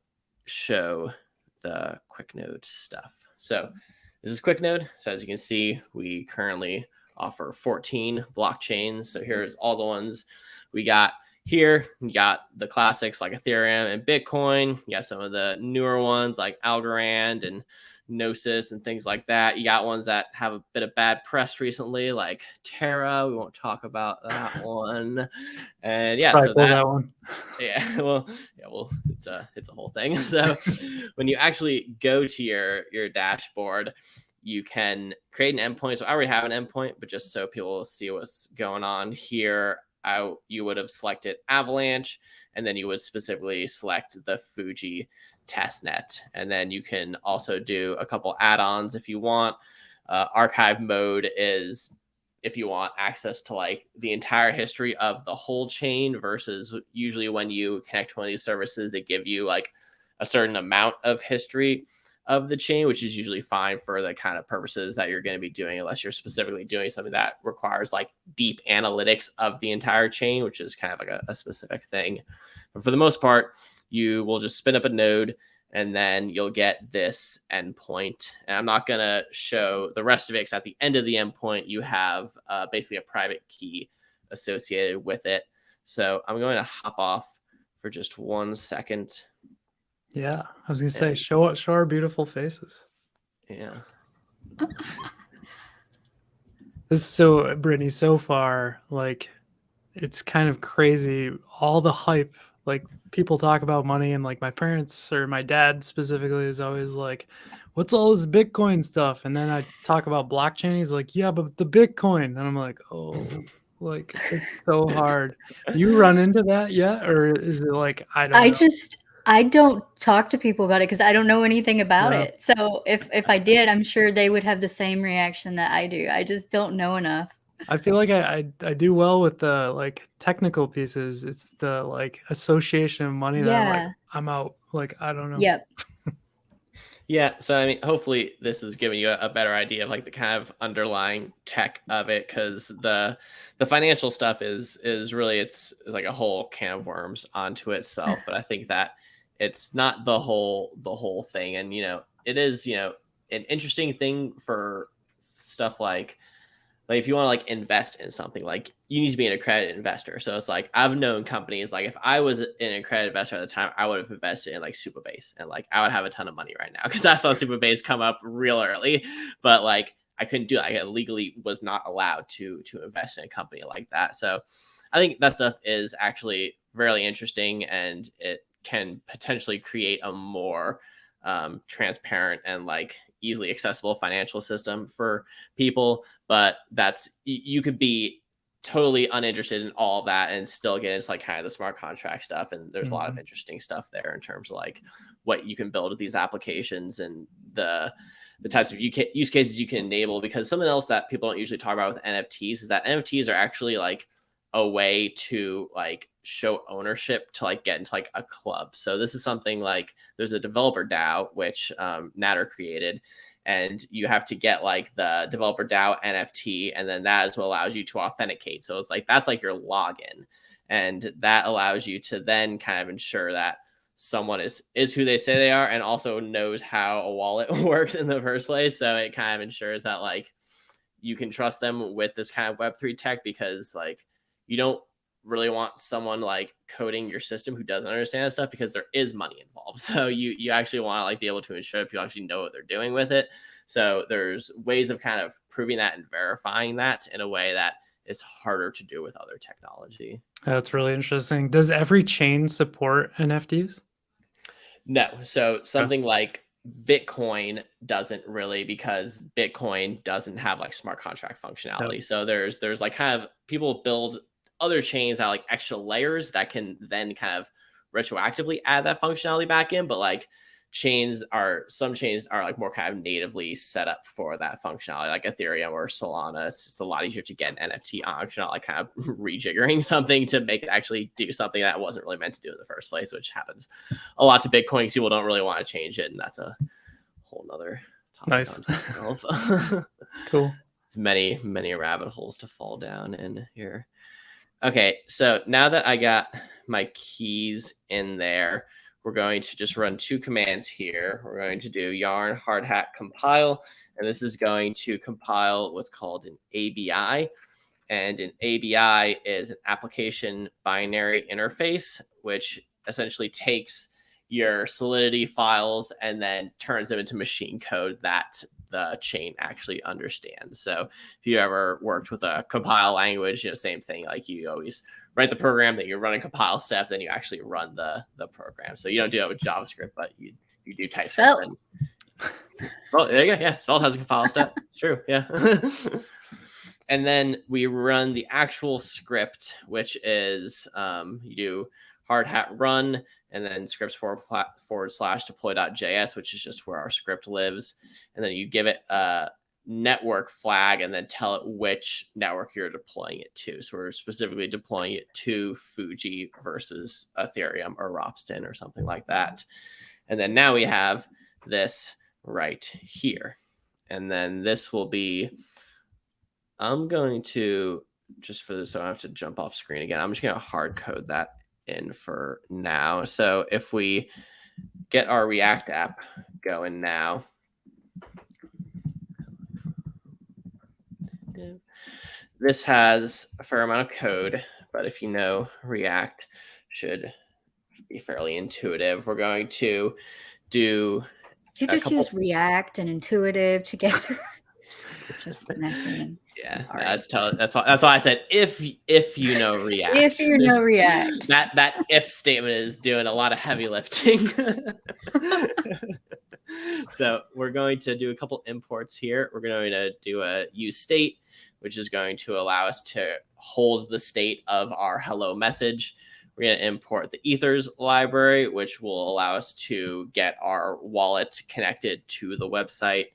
show the QuickNode stuff. So this is QuickNode. So as you can see, we currently offer 14 blockchains. So here's all the ones we got here. You got the classics like Ethereum and Bitcoin. You got some of the newer ones like Algorand and Gnosis and things like that. You got ones that have a bit of bad press recently, like Terra. We won't talk about that one. And yeah, so that one. well, it's a whole thing. So when you actually go to your dashboard, you can create an endpoint. So I already have an endpoint, but just so people will see what's going on here, you would have selected Avalanche, and then you would specifically select the Fuji testnet. And then you can also do a couple add-ons if you want. Archive mode is if you want access to like the entire history of the whole chain, versus usually when you connect to one of these services, they give you like a certain amount of history of the chain, which is usually fine for the kind of purposes that you're going to be doing, unless you're specifically doing something that requires like deep analytics of the entire chain, which is kind of like a specific thing. But for the most part, you will just spin up a node and then you'll get this endpoint. And I'm not going to show the rest of it, because at the end of the endpoint, you have basically a private key associated with it. So I'm going to hop off for just 1 second. Yeah, I was gonna say, show our beautiful faces. Yeah. This is so, Brittany, so far, like, it's kind of crazy. All the hype, like, people talk about money, and like my parents or my dad specifically is always like, what's all this Bitcoin stuff? And then I talk about blockchain. He's like, yeah, but the Bitcoin. And I'm like, oh, like, it's so hard. Do you run into that yet? Or is it like, I don't know? I don't talk to people about it because I don't know anything about it. So if I did, I'm sure they would have the same reaction that I do. I just don't know enough. I feel like I do well with the like technical pieces. It's the like association of money that I'm like, I'm out. Like, I don't know. Yep. Yeah. So, I mean, hopefully this is giving you a better idea of like the kind of underlying tech of it, because the financial stuff is really, it's like a whole can of worms onto itself. But I think that it's not the whole thing. And, you know, it is, you know, an interesting thing for stuff like if you want to like invest in something, like you need to be an accredited investor. So it's like, I've known companies, like if I was an accredited investor at the time, I would have invested in like Supabase, and like I would have a ton of money right now because I saw Supabase come up real early, but like I couldn't do it. I legally was not allowed to invest in a company like that. So I think that stuff is actually really interesting, and it can potentially create a more transparent and like easily accessible financial system for people. But that's, you could be totally uninterested in all of that and still get into like kind of the smart contract stuff. And there's a lot of interesting stuff there in terms of like what you can build with these applications and the types of use cases you can enable. Because something else that people don't usually talk about with NFTs is that NFTs are actually like a way to like show ownership to like get into like a club. So this is something like, there's a Developer DAO, which Natter created, and you have to get like the Developer DAO NFT, and then that is what allows you to authenticate. So it's like, that's like your login, and that allows you to then kind of ensure that someone is who they say they are, and also knows how a wallet works in the first place. So it kind of ensures that like you can trust them with this kind of Web3 tech, because like you don't really want someone like coding your system who doesn't understand that stuff, because there is money involved. So you actually want to like be able to ensure people actually know what they're doing with it. So there's ways of kind of proving that and verifying that in a way that is harder to do with other technology. That's really interesting. Does every chain support NFTs? No. So something like Bitcoin doesn't really, because Bitcoin doesn't have like smart contract functionality. So there's like kind of people build other chains out like extra layers that can then kind of retroactively add that functionality back in. But like some chains are like more kind of natively set up for that functionality, like Ethereum or Solana. It's a lot easier to get an NFT on. You're not like kind of rejiggering something to make it actually do something that it wasn't really meant to do in the first place, which happens a lot to Bitcoin because people don't really want to change it. And that's a whole nother topic. Nice. Itself. Cool. There's many rabbit holes to fall down in here. Okay, so now that I got my keys in there, we're going to just run 2 commands here. We're going to do yarn hardhat compile, and this is going to compile what's called an ABI. And an ABI is an application binary interface, which essentially takes your Solidity files and then turns them into machine code that the chain actually understands. So if you ever worked with a compile language, same thing, like you always write the program, that you run a compile step, then you actually run the program. So you don't do that with JavaScript, but you do TypeScript. Svelte, there you go. Yeah, Svelte has a compile step. It's true. Yeah. And then we run the actual script, which is you do hardhat run and then scripts / deploy.js, which is just where our script lives. And then you give it a network flag and then tell it which network you're deploying it to. So we're specifically deploying it to Fuji versus Ethereum or Ropsten or something like that. And then now we have this right here. And then this will be, I'm going to, just for this, so I don't have to jump off screen again, I'm just going to hard code that in for now. So if we get our React app going now, this has a fair amount of code, but if you know React, should be fairly intuitive. We're going to do. Did you just use React and intuitive together? just messing. Yeah, that's why I said if you know React. If you know React. That if statement is doing a lot of heavy lifting. So we're going to do a couple imports here. We're going to do a use state, which is going to allow us to hold the state of our hello message. We're going to import the ethers library, which will allow us to get our wallet connected to the website.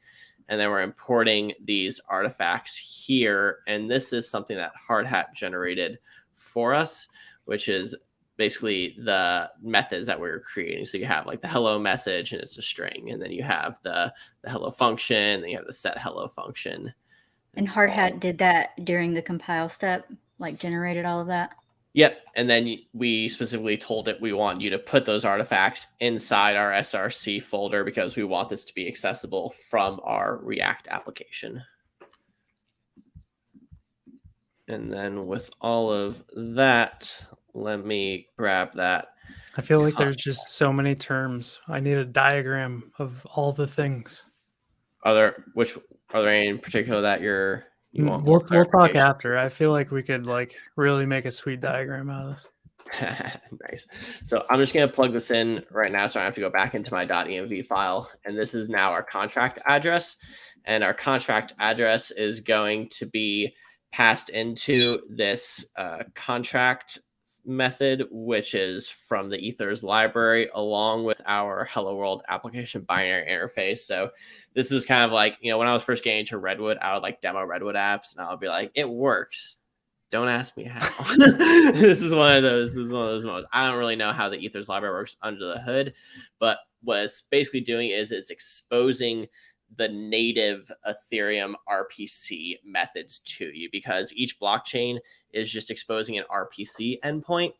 And then we're importing these artifacts here. And this is something that Hardhat generated for us, which is basically the methods that we're creating. So you have like the hello message and it's a string. And then you have the hello function, then you have the set hello function. And Hardhat did that during the compile step, like generated all of that? Yep. And then we specifically told it we want you to put those artifacts inside our SRC folder because we want this to be accessible from our React application. And then with all of that, let me grab that. I feel like there's just so many terms. I need a diagram of all the things. Are there any in particular that you want? We'll talk after. I feel like we could like really make a sweet diagram out of this. Nice. So I'm just going to plug this in right now so I have to go back into my .env file. And this is now our contract address. And our contract address is going to be passed into this contract method, which is from the ethers library, along with our hello world application binary interface. So this is kind of like, when I was first getting into Redwood, I would like demo Redwood apps and I would be like, it works. Don't ask me how. This is one of those moments. I don't really know how the ethers library works under the hood, but what it's basically doing is it's exposing the native Ethereum RPC methods to you, because each blockchain is just exposing an RPC endpoint.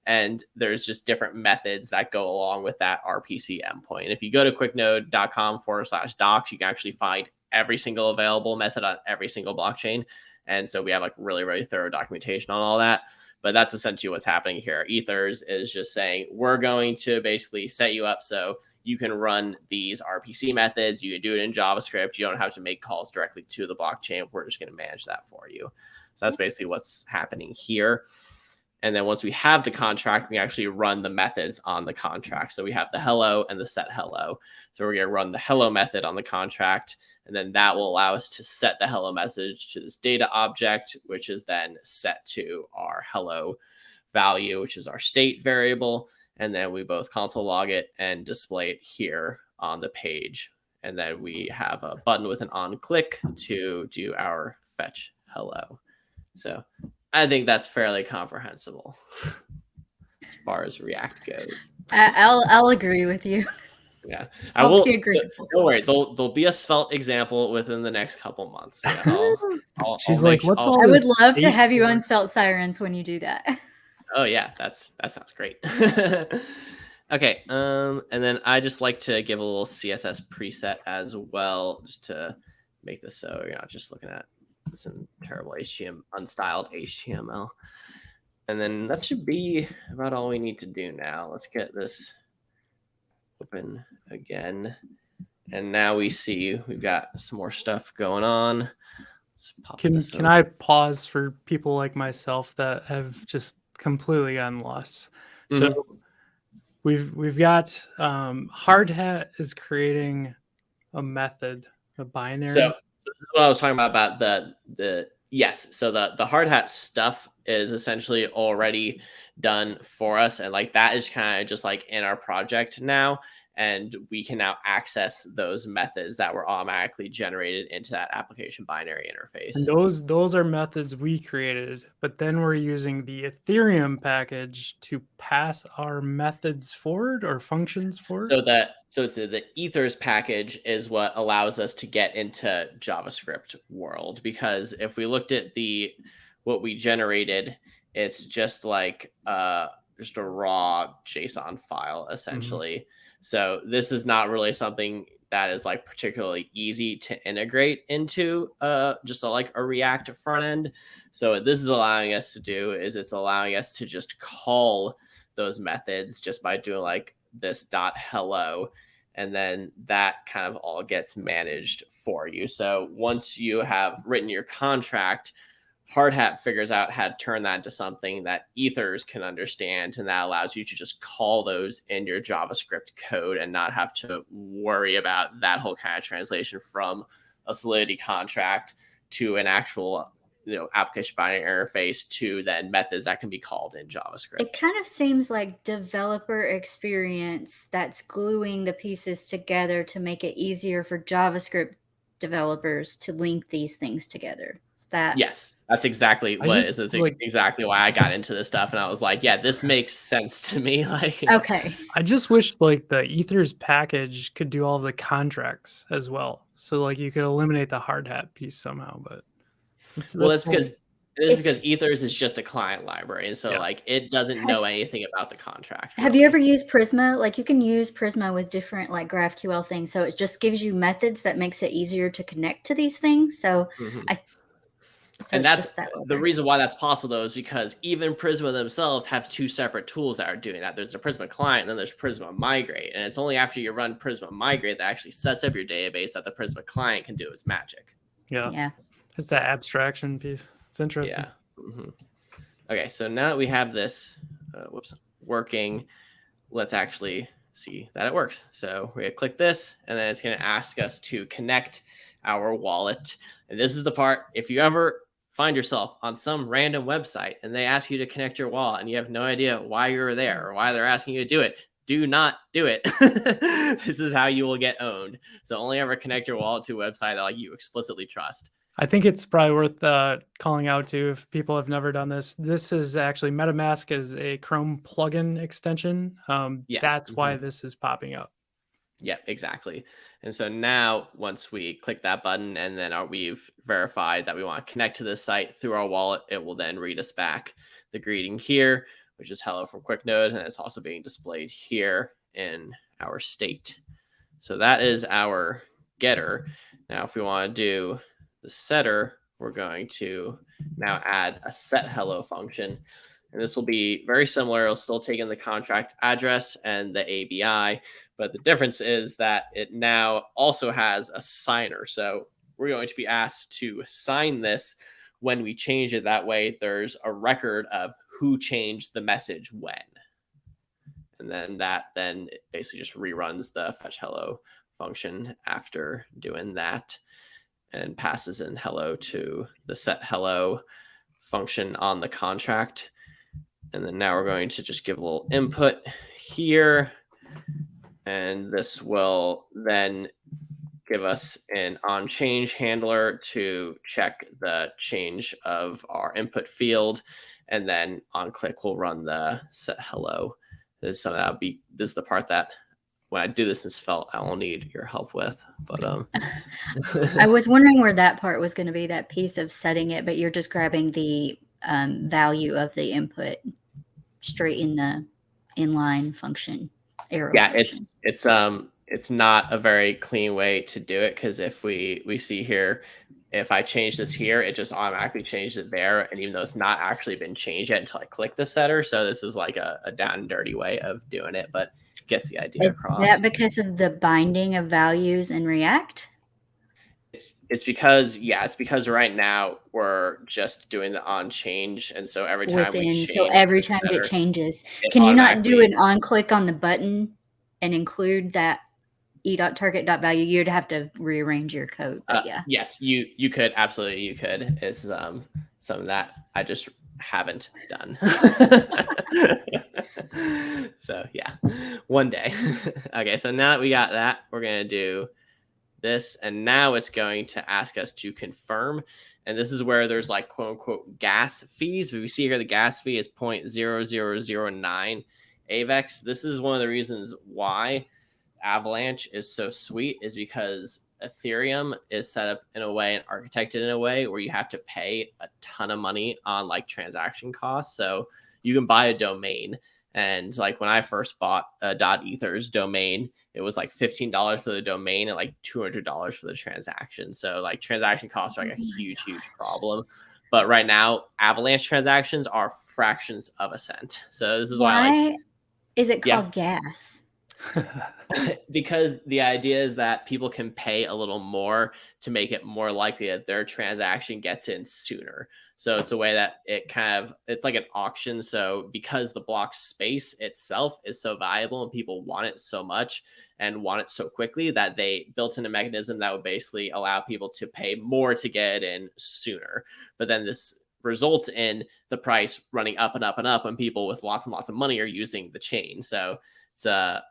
And there's just different methods that go along with that RPC endpoint. And if you go to quicknode.com/docs, you can actually find every single available method on every single blockchain. And so we have like really, really thorough documentation on all that. But that's essentially what's happening here. Ethers is just saying, we're going to basically set you up so you can run these RPC methods. You can do it in JavaScript. You don't have to make calls directly to the blockchain. We're just going to manage that for you. So that's basically what's happening here. And then once we have the contract, we actually run the methods on the contract. So we have the hello and the set hello. So we're going to run the hello method on the contract. And then that will allow us to set the hello message to this data object, which is then set to our hello value, which is our state variable. And then we both console log it and display it here on the page. And then we have a button with an on click to do our fetch hello. So I think that's fairly comprehensible as far as React goes. I'll agree with you. Yeah, I'll I will. be agreeable. Don't worry, there'll be a svelte example within the next couple months. Yeah, She's like, "What's all I this would love to have you for?" on Svelte Sirens when you do that. Oh yeah, that sounds great. Okay, and then I just like to give a little CSS preset as well, just to make this so you're not just looking at some terrible unstyled HTML. And then that should be about all we need to do now. Let's get this open again. And now we see we've got some more stuff going on. Can I pause for people like myself that have just completely gotten lost? So we've got Hardhat is creating a method, a binary. So this is what I was talking about the yes. So the Hardhat stuff is essentially already done for us, and like that is kind of just like in our project now, and we can now access those methods that were automatically generated into that application binary interface. And those are methods we created, but then we're using the Ethereum package to pass our methods forward or functions forward. So the ethers package is what allows us to get into JavaScript world, because if we looked at what we generated, it's just like just a raw JSON file essentially. So this is not really something that is like particularly easy to integrate into just like a React front end. So what this is allowing us to do is it's allowing us to just call those methods just by doing like this .hello, and then that kind of all gets managed for you. So once you have written your contract, Hardhat figures out how to turn that into something that ethers can understand, and that allows you to just call those in your JavaScript code and not have to worry about that whole kind of translation from a Solidity contract to an actual application binary interface to then methods that can be called in JavaScript. It kind of seems like developer experience that's gluing the pieces together to make it easier for JavaScript developers to link these things together. Is that? Yes, that's exactly what it is. That's exactly why I got into this stuff, and I was like, yeah, this makes sense to me. Like, Okay. I just wish like the ethers package could do all of the contracts as well. So like you could eliminate the Hardhat piece somehow, but that's because ethers is just a client library, and so like it doesn't know anything about the contract. Have you ever used Prisma? Like you can use Prisma with different like GraphQL things, so it just gives you methods that makes it easier to connect to these things. So and that's the reason why that's possible, though, is because even Prisma themselves have two separate tools that are doing that. There's a Prisma client, and then there's Prisma migrate, and it's only after you run Prisma migrate that actually sets up your database that the Prisma client can do its magic. Yeah. It's that abstraction piece. It's interesting. Yeah. Okay, so now that we have this working, let's actually see that it works. So we're going to click this, and then it's going to ask us to connect our wallet. And this is the part, if you ever find yourself on some random website and they ask you to connect your wallet and you have no idea why you're there or why they're asking you to do it, do not do it. This is how you will get owned. So only ever connect your wallet to a website that you explicitly trust. I think it's probably worth calling out to if people have never done this. This is actually MetaMask is a Chrome plugin extension. Yes. That's why this is popping up. Yeah, exactly. And so now once we click that button and then we've verified that we want to connect to this site through our wallet, it will then read us back the greeting here, which is hello from QuickNode. And it's also being displayed here in our state. So that is our getter. Now, if we want to do the setter, we're going to now add a set hello function. And this will be very similar. It'll still take in the contract address and the ABI, but the difference is that it now also has a signer. So we're going to be asked to sign this when we change it. That way there's a record of who changed the message when. And then it basically just reruns the fetch hello function after doing that and passes in hello to the set hello function on the contract. And then now we're going to just give a little input here. And this will then give us an on change handler to check the change of our input field. And then on click, we'll run the set hello. This is the part that when I do this in Svelte, I will need your help with. But I was wondering where that part was going to be, that piece of setting it, but you're just grabbing the value of the input straight in the inline function arrow. Yeah, function. It's not a very clean way to do it, because if we see here, if I change this here, it just automatically changed it there. And even though it's not actually been changed yet until I click the setter. So this is like a down and dirty way of doing it, but gets the idea across. Is that because of the binding of values in React? It's because right now we're just doing the on change. And so every time it changes, can you not do an on click on the button and include that e.target.value? You'd have to rearrange your code. Yeah. Yes, you could. Absolutely. You could. It's some that I just haven't done. So yeah, one day. Okay. So now that we got that, we're going to do this. And now it's going to ask us to confirm. And this is where there's like quote unquote gas fees. But we see here the gas fee is 0.0009 AVEX. This is one of the reasons why Avalanche is so sweet, is because Ethereum is set up in a way and architected in a way where you have to pay a ton of money on like transaction costs. So you can buy a domain, and like when I first bought a .ethers domain, it was like $15 for the domain and like $200 for the transaction. So like transaction costs are like a huge problem. But right now, Avalanche transactions are fractions of a cent. So this is why is it called gas? Because the idea is that people can pay a little more to make it more likely that their transaction gets in sooner. So it's a way that it's like an auction. So because the block space itself is so valuable and people want it so much and want it so quickly, that they built in a mechanism that would basically allow people to pay more to get it in sooner. But then this results in the price running up and up and up when people with lots and lots of money are using the chain. So it's a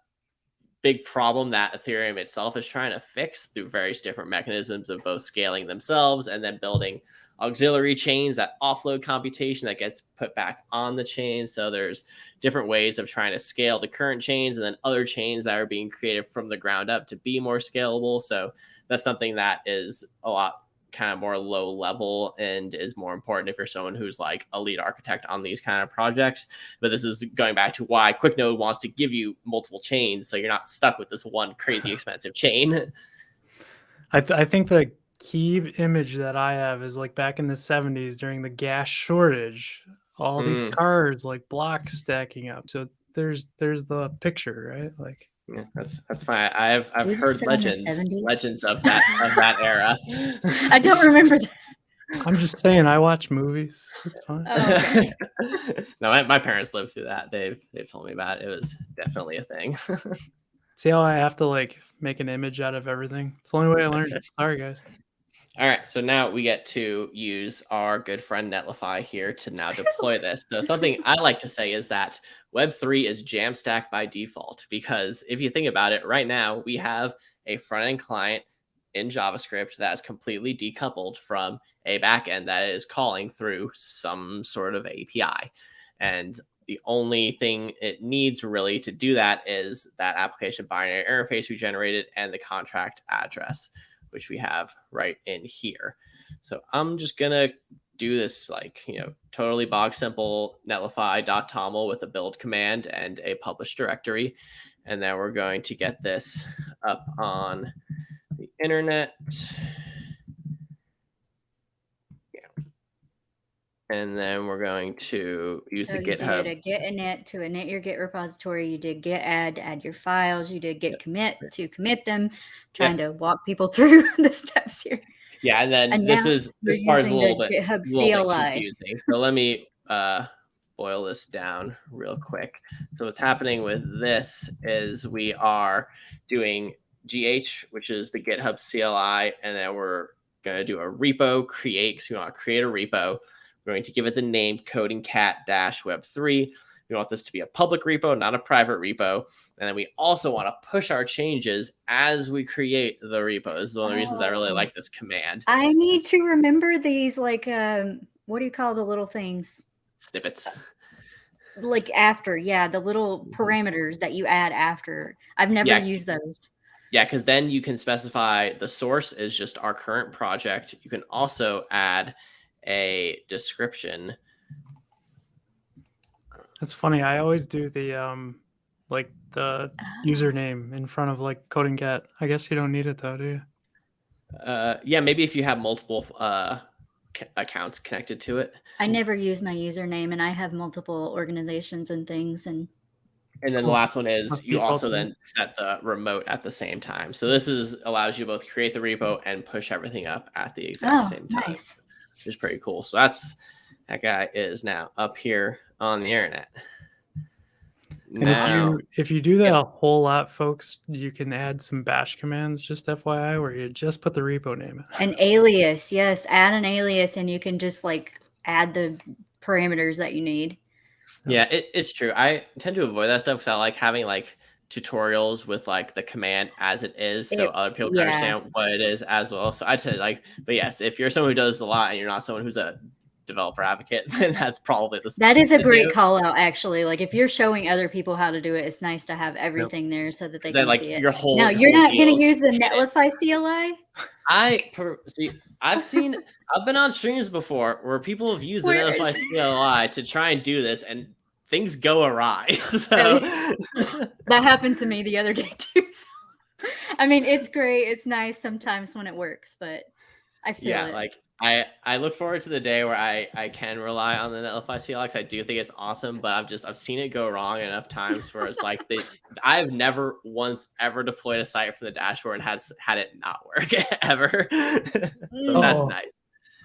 big problem that Ethereum itself is trying to fix through various different mechanisms of both scaling themselves and then building auxiliary chains that offload computation that gets put back on the chain. So there's different ways of trying to scale the current chains and then other chains that are being created from the ground up to be more scalable. So that's something that is a lot kind of more low level and is more important if you're someone who's like a lead architect on these kind of projects. But this is going back to why QuickNode wants to give you multiple chains, so you're not stuck with this one crazy expensive chain. I think the key image that I have is like back in the 70s during the gas shortage, all these cards like blocks stacking up. So there's the picture, right? Like, yeah, that's fine. I've heard legends of that era. I don't remember that. I'm just saying, I watch movies. It's fine. Oh, okay. No, my parents lived through that. They've told me about it. It was definitely a thing. See how I have to like make an image out of everything? It's the only way I learned. Sorry, guys. All right, so now we get to use our good friend Netlify here to now deploy this. So something I like to say is that Web3 is Jamstack by default, because if you think about it, right now we have a front-end client in JavaScript that is completely decoupled from a backend that is calling through some sort of API. And the only thing it needs really to do that is that application binary interface we generated and the contract address, which we have right in here. So I'm just gonna do this like, totally bog simple netlify.toml with a build command and a publish directory. And then we're going to get this up on the internet. Yeah. And then we're going to use So the you GitHub. did a git init to init your Git repository. You did git add to add your files. You did git commit to commit them. Trying to walk people through the steps here. Yeah, and then And this now part is a you're little using bit the GitHub CLI. confusing. So let me boil this down real quick. So what's happening with this is we are doing GH, which is the GitHub CLI, and then we're going to do a repo create, because we want to create a repo. We're going to give it the name codingcat-web3. We want this to be a public repo, not a private repo. And then we also want to push our changes as we create the repo. This is one of the reasons I really like this command. I need to remember these, like, what do you call the little things? Snippets. Like after, the little parameters that you add after. I've never used those. Yeah, because then you can specify the source is just our current project. You can also add a description. That's funny. I always do the like the username in front of like coding cat. I guess you don't need it though, do you? Yeah, maybe if you have multiple accounts connected to it. I never use my username, and I have multiple organizations and things. And then the last one is you also then set the remote at the same time. So this allows you to both create the repo and push everything up at the exact same time. Nice. Which is pretty cool. So that guy is now up here on the internet. And if you do that a whole lot, folks, you can add some bash commands, just FYI, where you just put the repo name in. An alias, yes. Add an alias, and you can just like add the parameters that you need. Yeah, it's true. I tend to avoid that stuff because I like having like tutorials with like the command as it is, so other people can understand what it is as well. So I'd say but yes, if you're someone who does a lot and you're not someone who's a developer advocate, then that's probably the that is a great call out, actually. Like if you're showing other people how to do it, it's nice to have everything there so that they can see it. Now you're not going to use the Netlify CLI. I've been on streams before where people have used the Netlify CLI to try and do this, and things go awry. So that happened to me the other day too. So, I mean, it's great. It's nice sometimes when it works, but I feel it. Like I look forward to the day where I can rely on the Netlify CLI, because I do think it's awesome, but I've seen it go wrong enough times where it's like I've never once ever deployed a site from the dashboard and has had it not work ever. So that's nice.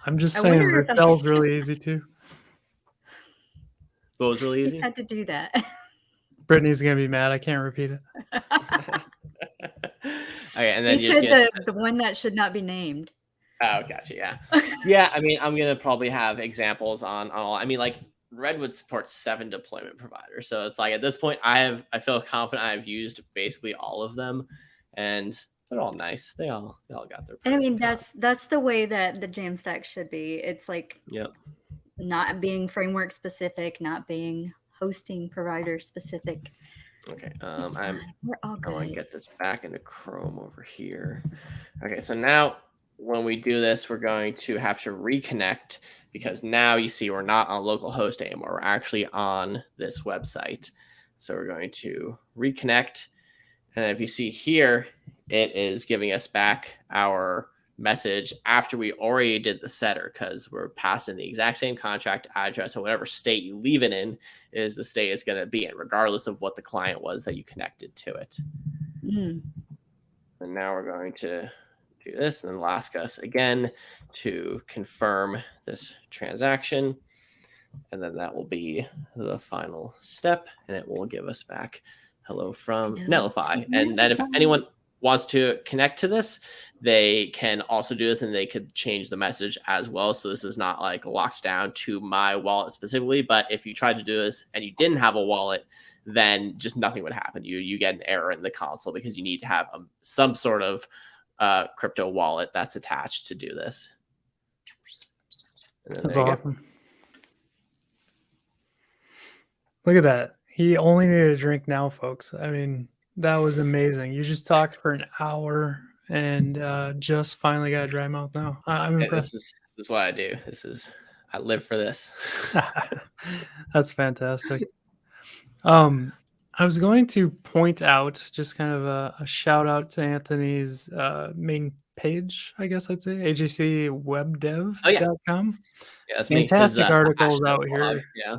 I'm just saying, Repel's really easy too. What was really easy? You had to do that. Brittany's gonna be mad. I can't repeat it. Okay, and then you said the one that should not be named. Oh, gotcha. Yeah. Yeah. I mean, I'm going to probably have examples on all. I mean, like Redwood supports 7 deployment providers. So it's like at this point, I feel confident I've used basically all of them, and they're all nice. They all got their. And I mean, that's the way that the Jamstack should be. It's like not being framework specific, not being hosting provider specific. Okay. I'm going to get this back into Chrome over here. Okay. So now, when we do this, we're going to have to reconnect, because now you see we're not on localhost anymore. We're actually on this website. So we're going to reconnect. And if you see here, it is giving us back our message after we already did the setter, because we're passing the exact same contract address. So whatever state you leave it in is the state it's going to be in, regardless of what the client was that you connected to it. And now we're going to do this, and then it'll ask us again to confirm this transaction, and then that will be the final step, and it will give us back hello from Netlify. And then if anyone wants to connect to this, they can also do this, and they could change the message as well. So this is not like locked down to my wallet specifically, but if you tried to do this and you didn't have a wallet, then just nothing would happen. You get an error in the console because you need to have some sort of crypto wallet that's attached to do this. That's awesome. Look at that. He only needed a drink now, folks. I mean, that was amazing. You just talked for an hour and just finally got a dry mouth now. I'm impressed. This is what I do. I live for this. That's fantastic. I was going to point out just kind of a shout out to Anthony's main page, I guess I'd say, ajcwebdev.com. Oh, yeah. Yeah, that's me. This is, Fantastic a articles Hashnode out blog. here. Yeah.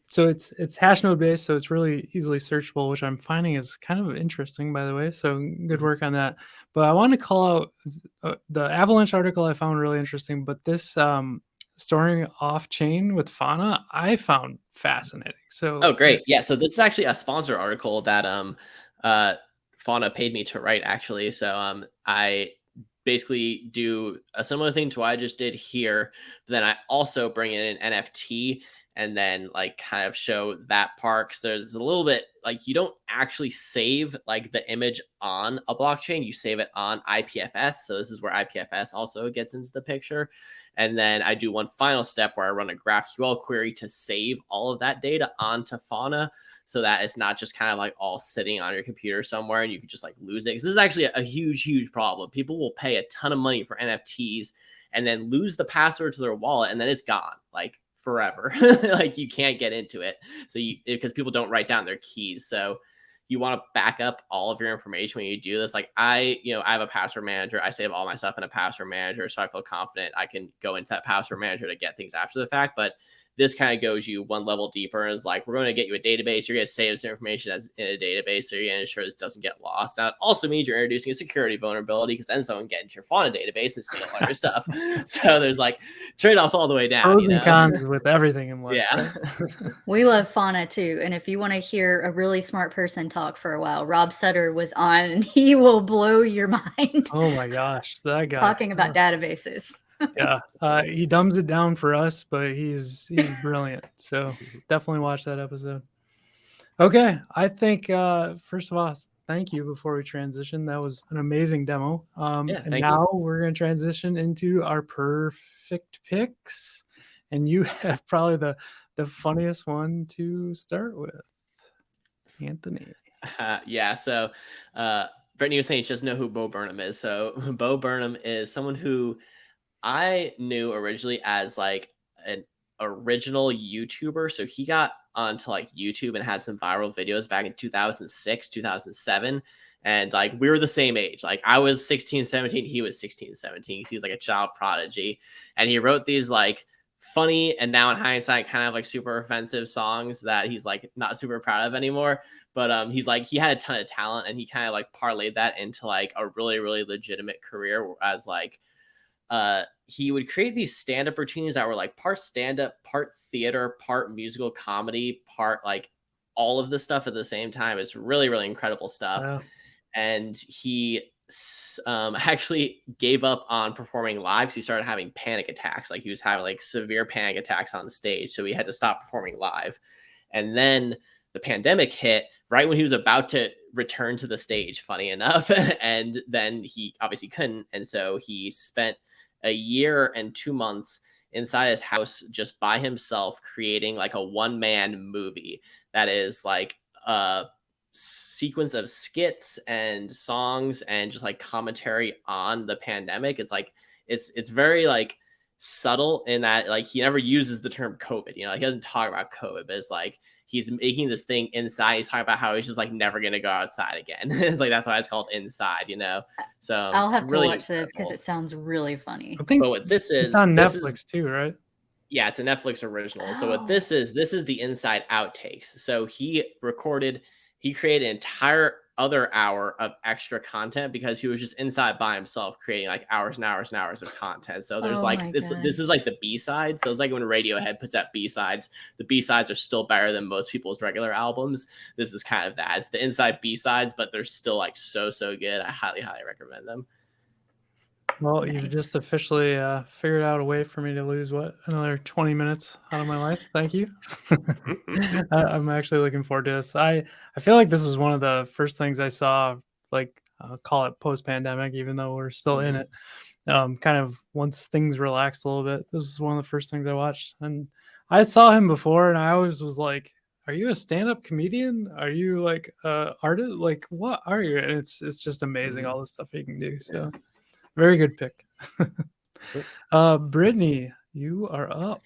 So it's Hashnode based, so it's really easily searchable, which I'm finding is kind of interesting, by the way. So good work on that. But I want to call out the Avalanche article I found really interesting, but this storing off chain with fauna I found fascinating. So Oh, great. Yeah, so this is actually a sponsor article that Fauna paid me to write, actually. So I basically do a similar thing to what I just did here, but then I also bring in an NFT and then like kind of show that part. Because there's a little bit like you don't actually save like the image on a blockchain, you save it on IPFS. So this is where IPFS also gets into the picture. And then I do one final step where I run a GraphQL query to save all of that data onto Fauna, so that it's not just kind of like all sitting on your computer somewhere and you can just like lose it. Because this is actually a huge problem. People will pay a ton of money for NFTs and then lose the password to their wallet, and then it's gone like forever. Like you can't get into it. So because people don't write down their keys. So you want to back up all of your information when you do this. Like I have a password manager. I save all my stuff in a password manager, so I feel confident I can go into that password manager to get things after the fact. But this kind of goes you one level deeper and is like, we're going to get you a database. You're going to save this information as in a database, so you're going to ensure this doesn't get lost. Now, it also means you're introducing a security vulnerability, because then someone can get into your Fauna database and steal all your stuff. So there's like trade-offs all the way down. Pros and cons with everything in life. Yeah. Right? We love fauna too. And if you want to hear a really smart person talk for a while, Rob Sutter was on, and he will blow your mind. Oh my gosh, that guy talking about databases. Yeah, he dumbs it down for us, but he's brilliant. So definitely watch that episode. Okay, I think first of all, thank you before we transition. That was an amazing demo. And now we're going to transition into our Purrfect Picks, and you have probably the funniest one to start with, Anthony. Yeah. So Brittany was saying she doesn't know who Bo Burnham is. So Bo Burnham is someone who I knew originally as like an original YouTuber. So he got onto like YouTube and had some viral videos back in 2006, 2007. And like we were the same age. Like I was 16, 17. He was 16, 17. He was like a child prodigy. And he wrote these like funny and now in hindsight kind of like super offensive songs that he's like not super proud of anymore. But he's like, he had a ton of talent, and he kind of like parlayed that into like a really, really legitimate career as like he would create these stand-up routines that were like part stand-up, part theater, part musical comedy, part like all of the stuff at the same time. It's really, really incredible stuff. Wow. And he actually gave up on performing live because he started having panic attacks. Like he was having like severe panic attacks on the stage, so he had to stop performing live. And then the pandemic hit right when he was about to return to the stage, funny enough. And then he obviously couldn't, and so he spent a year and 2 months inside his house just by himself, creating like a one-man movie that is like a sequence of skits and songs and just like commentary on the pandemic. It's like it's very like subtle in that like he never uses the term COVID, like, he doesn't talk about COVID, but it's like he's making this thing inside. He's talking about how he's just like never gonna go outside again. It's like that's why it's called Inside, So I'll have really to watch this because it sounds really funny. I think but what this is, it's on Netflix too, right? Yeah, it's a Netflix original. So what this is the Inside outtakes. So he created an entire other hour of extra content because he was just inside by himself creating like hours and hours and hours of content. So there's this is like the B-side. So it's like when Radiohead puts out B-sides, the B-sides are still better than most people's regular albums. This is kind of that. It's the inside B-sides, but they're still like so good. I highly recommend them. Well, Nice. You've just officially figured out a way for me to lose another 20 minutes out of my life. Thank you. I'm actually looking forward to this. I feel like this was one of the first things I saw, like call it post-pandemic, even though we're still in it. Kind of once things relaxed a little bit, this was one of the first things I watched. And I saw him before, and I always was like, are you a stand-up comedian? Are you like artist? Like, what are you? And it's just amazing all the stuff he can do. So very good pick. Brittany, you are up.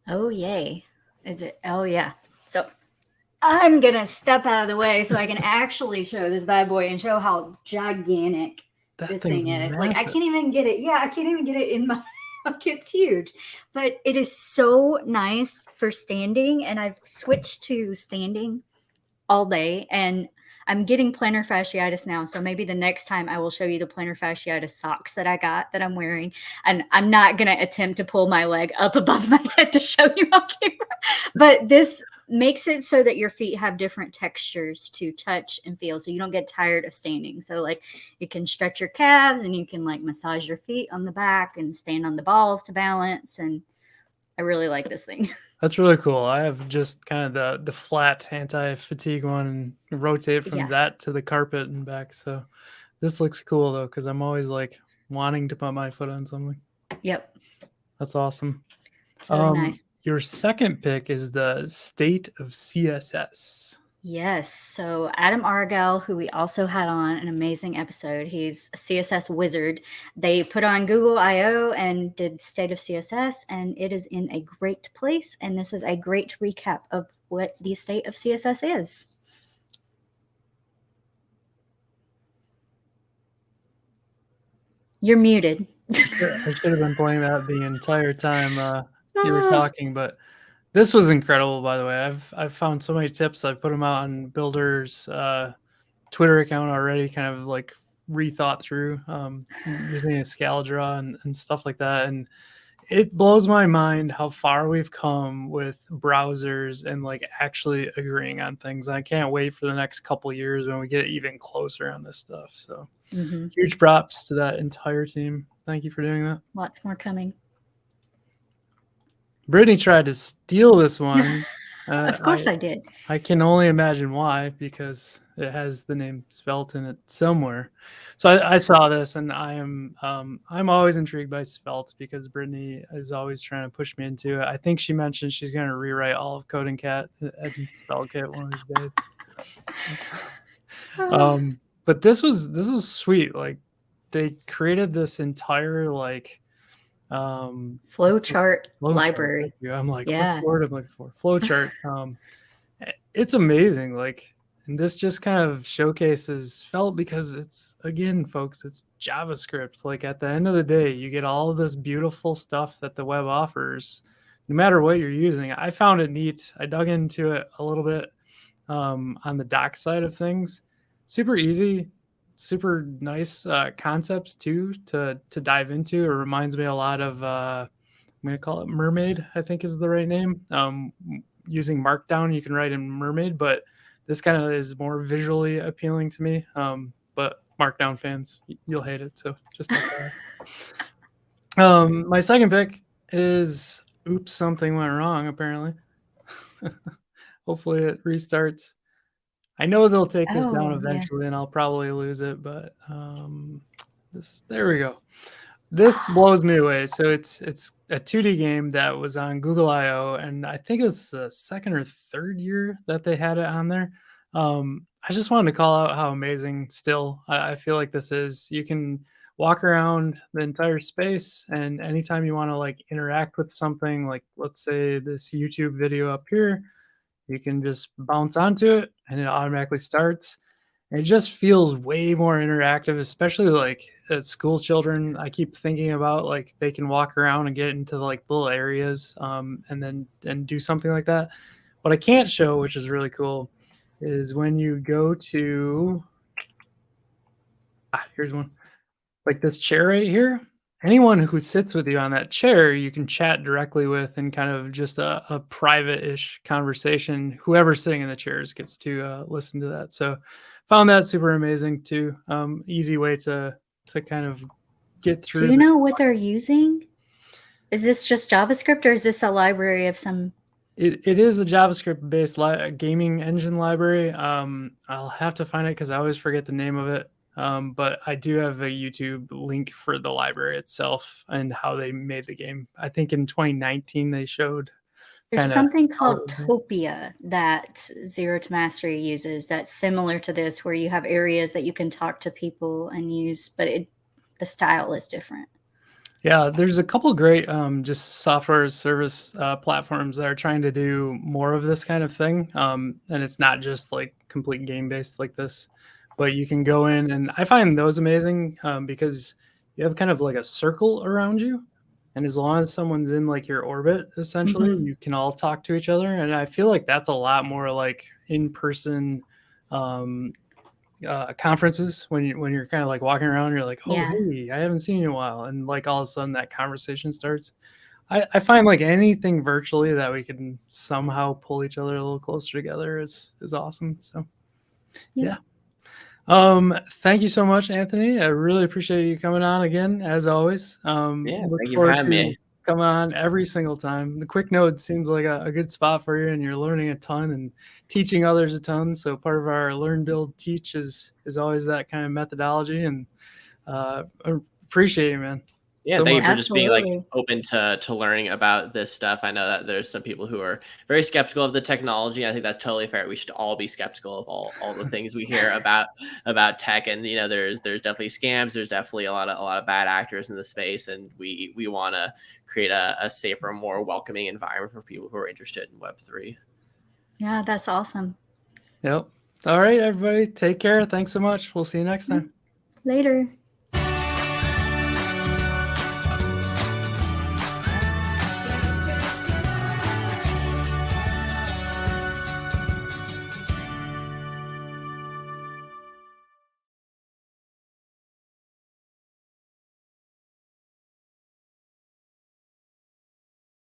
Oh, yay. Is it? Oh, yeah. So I'm going to step out of the way so I can actually show this bad boy and show how gigantic this thing's thing is. Like, I massive. can't even get it. Yeah, I can't even get it in my. Like, it's huge, but it is so nice for standing. And I've switched to standing all day, and I'm getting plantar fasciitis now. So maybe the next time I will show you the plantar fasciitis socks that I got that I'm wearing. And I'm not going to attempt to pull my leg up above my head to show you on camera. But this makes it so that your feet have different textures to touch and feel, so you don't get tired of standing. So like you can stretch your calves, and you can like massage your feet on the back and stand on the balls to balance. And I really like this thing. That's really cool. I have just kind of the flat anti-fatigue one, and rotate from Yeah. that to the carpet and back. So this looks cool though, because I'm always like wanting to put my foot on something. Yep. That's awesome. It's really nice. Your second pick is the state of CSS. Yes. So Adam Argyle, who we also had on an amazing episode, he's a CSS wizard. They put on Google I/O and did State of CSS, and it is in a great place. And this is a great recap of what the state of CSS is. You're muted. I should have been playing that the entire time you were talking, but this was incredible, by the way. I've found so many tips. I've put them out on Builder's Twitter account already, kind of like rethought through using a Scala and stuff like that. And it blows my mind how far we've come with browsers and like actually agreeing on things. I can't wait for the next couple years when we get even closer on this stuff. So huge props to that entire team. Thank you for doing that. Lots more coming. Brittany tried to steal this one. Of course I did. I can only imagine why, because it has the name Svelte in it somewhere. So I saw this, and I'm always intrigued by Svelte because Brittany is always trying to push me into it. I think she mentioned she's going to rewrite all of Coding Cat and Svelte Kit one of these days. But this was sweet. Like they created this entire like flowchart library. I'm like, yeah. What's the word I'm looking for? Flowchart. It's amazing. Like, and this just kind of showcases Svelte because it's, again, folks, it's JavaScript. Like at the end of the day, you get all of this beautiful stuff that the web offers, no matter what you're using. I found it neat. I dug into it a little bit on the doc side of things. Super easy. Super nice concepts too to dive into. It reminds me a lot of I'm going to call it Mermaid, I think is the right name. Using Markdown, you can write in Mermaid, but this kind of is more visually appealing to me. But Markdown fans, you'll hate it. So just like that. My second pick is oops, something went wrong apparently. Hopefully it restarts. I know they'll take this down eventually, and I'll probably lose it, but there we go. This blows me away. So it's a 2D game that was on Google I/O, and I think it's the second or third year that they had it on there. I just wanted to call out how amazing still I feel like this is. You can walk around the entire space, and anytime you want to like interact with something, like let's say this YouTube video up here, you can just bounce onto it and it automatically starts. And it just feels way more interactive, especially like as school children. I keep thinking about like they can walk around and get into like little areas and do something like that. What I can't show, which is really cool, is when you go to, here's one, like this chair right here. Anyone who sits with you on that chair, you can chat directly with and kind of just a private-ish conversation. Whoever's sitting in the chairs gets to listen to that. So found that super amazing too. Easy way to kind of get through. Do you know what they're using? Is this just JavaScript or is this a library of some? It is a JavaScript-based gaming engine library. I'll have to find it because I always forget the name of it. But I do have a YouTube link for the library itself and how they made the game. I think in 2019 they showed. There's something called Topia that Zero to Mastery uses that's similar to this, where you have areas that you can talk to people and use, but the style is different. Yeah, there's a couple great just software service platforms that are trying to do more of this kind of thing. And it's not just like complete game based like this. but you can go in, and I find those amazing because you have kind of like a circle around you. And as long as someone's in like your orbit, essentially, you can all talk to each other. And I feel like that's a lot more like in-person conferences when you're kind of like walking around, you're like, oh, Yeah. hey, I haven't seen you in a while. And like all of a sudden that conversation starts. I find like anything virtually that we can somehow pull each other a little closer together is awesome. So yeah. Thank you so much, Anthony. I really appreciate you coming on again, as always. Yeah, Look thank you for forward having to me. coming on every single time. The QuickNode seems like a good spot for you, and you're learning a ton and teaching others a ton. So part of our learn, build, teach is always that kind of methodology, and I appreciate you, man. Yeah, so thank you much. for just being like Absolutely. open to learning about this stuff. I know that there's some people who are very skeptical of the technology. I think that's totally fair. We should all be skeptical of all the things we hear about tech. And there's definitely scams. There's definitely a lot of bad actors in the space, and we want to create a safer, more welcoming environment for people who are interested in Web3. Yeah, that's awesome. Yep. All right, everybody, take care. Thanks so much. We'll see you next time. Later.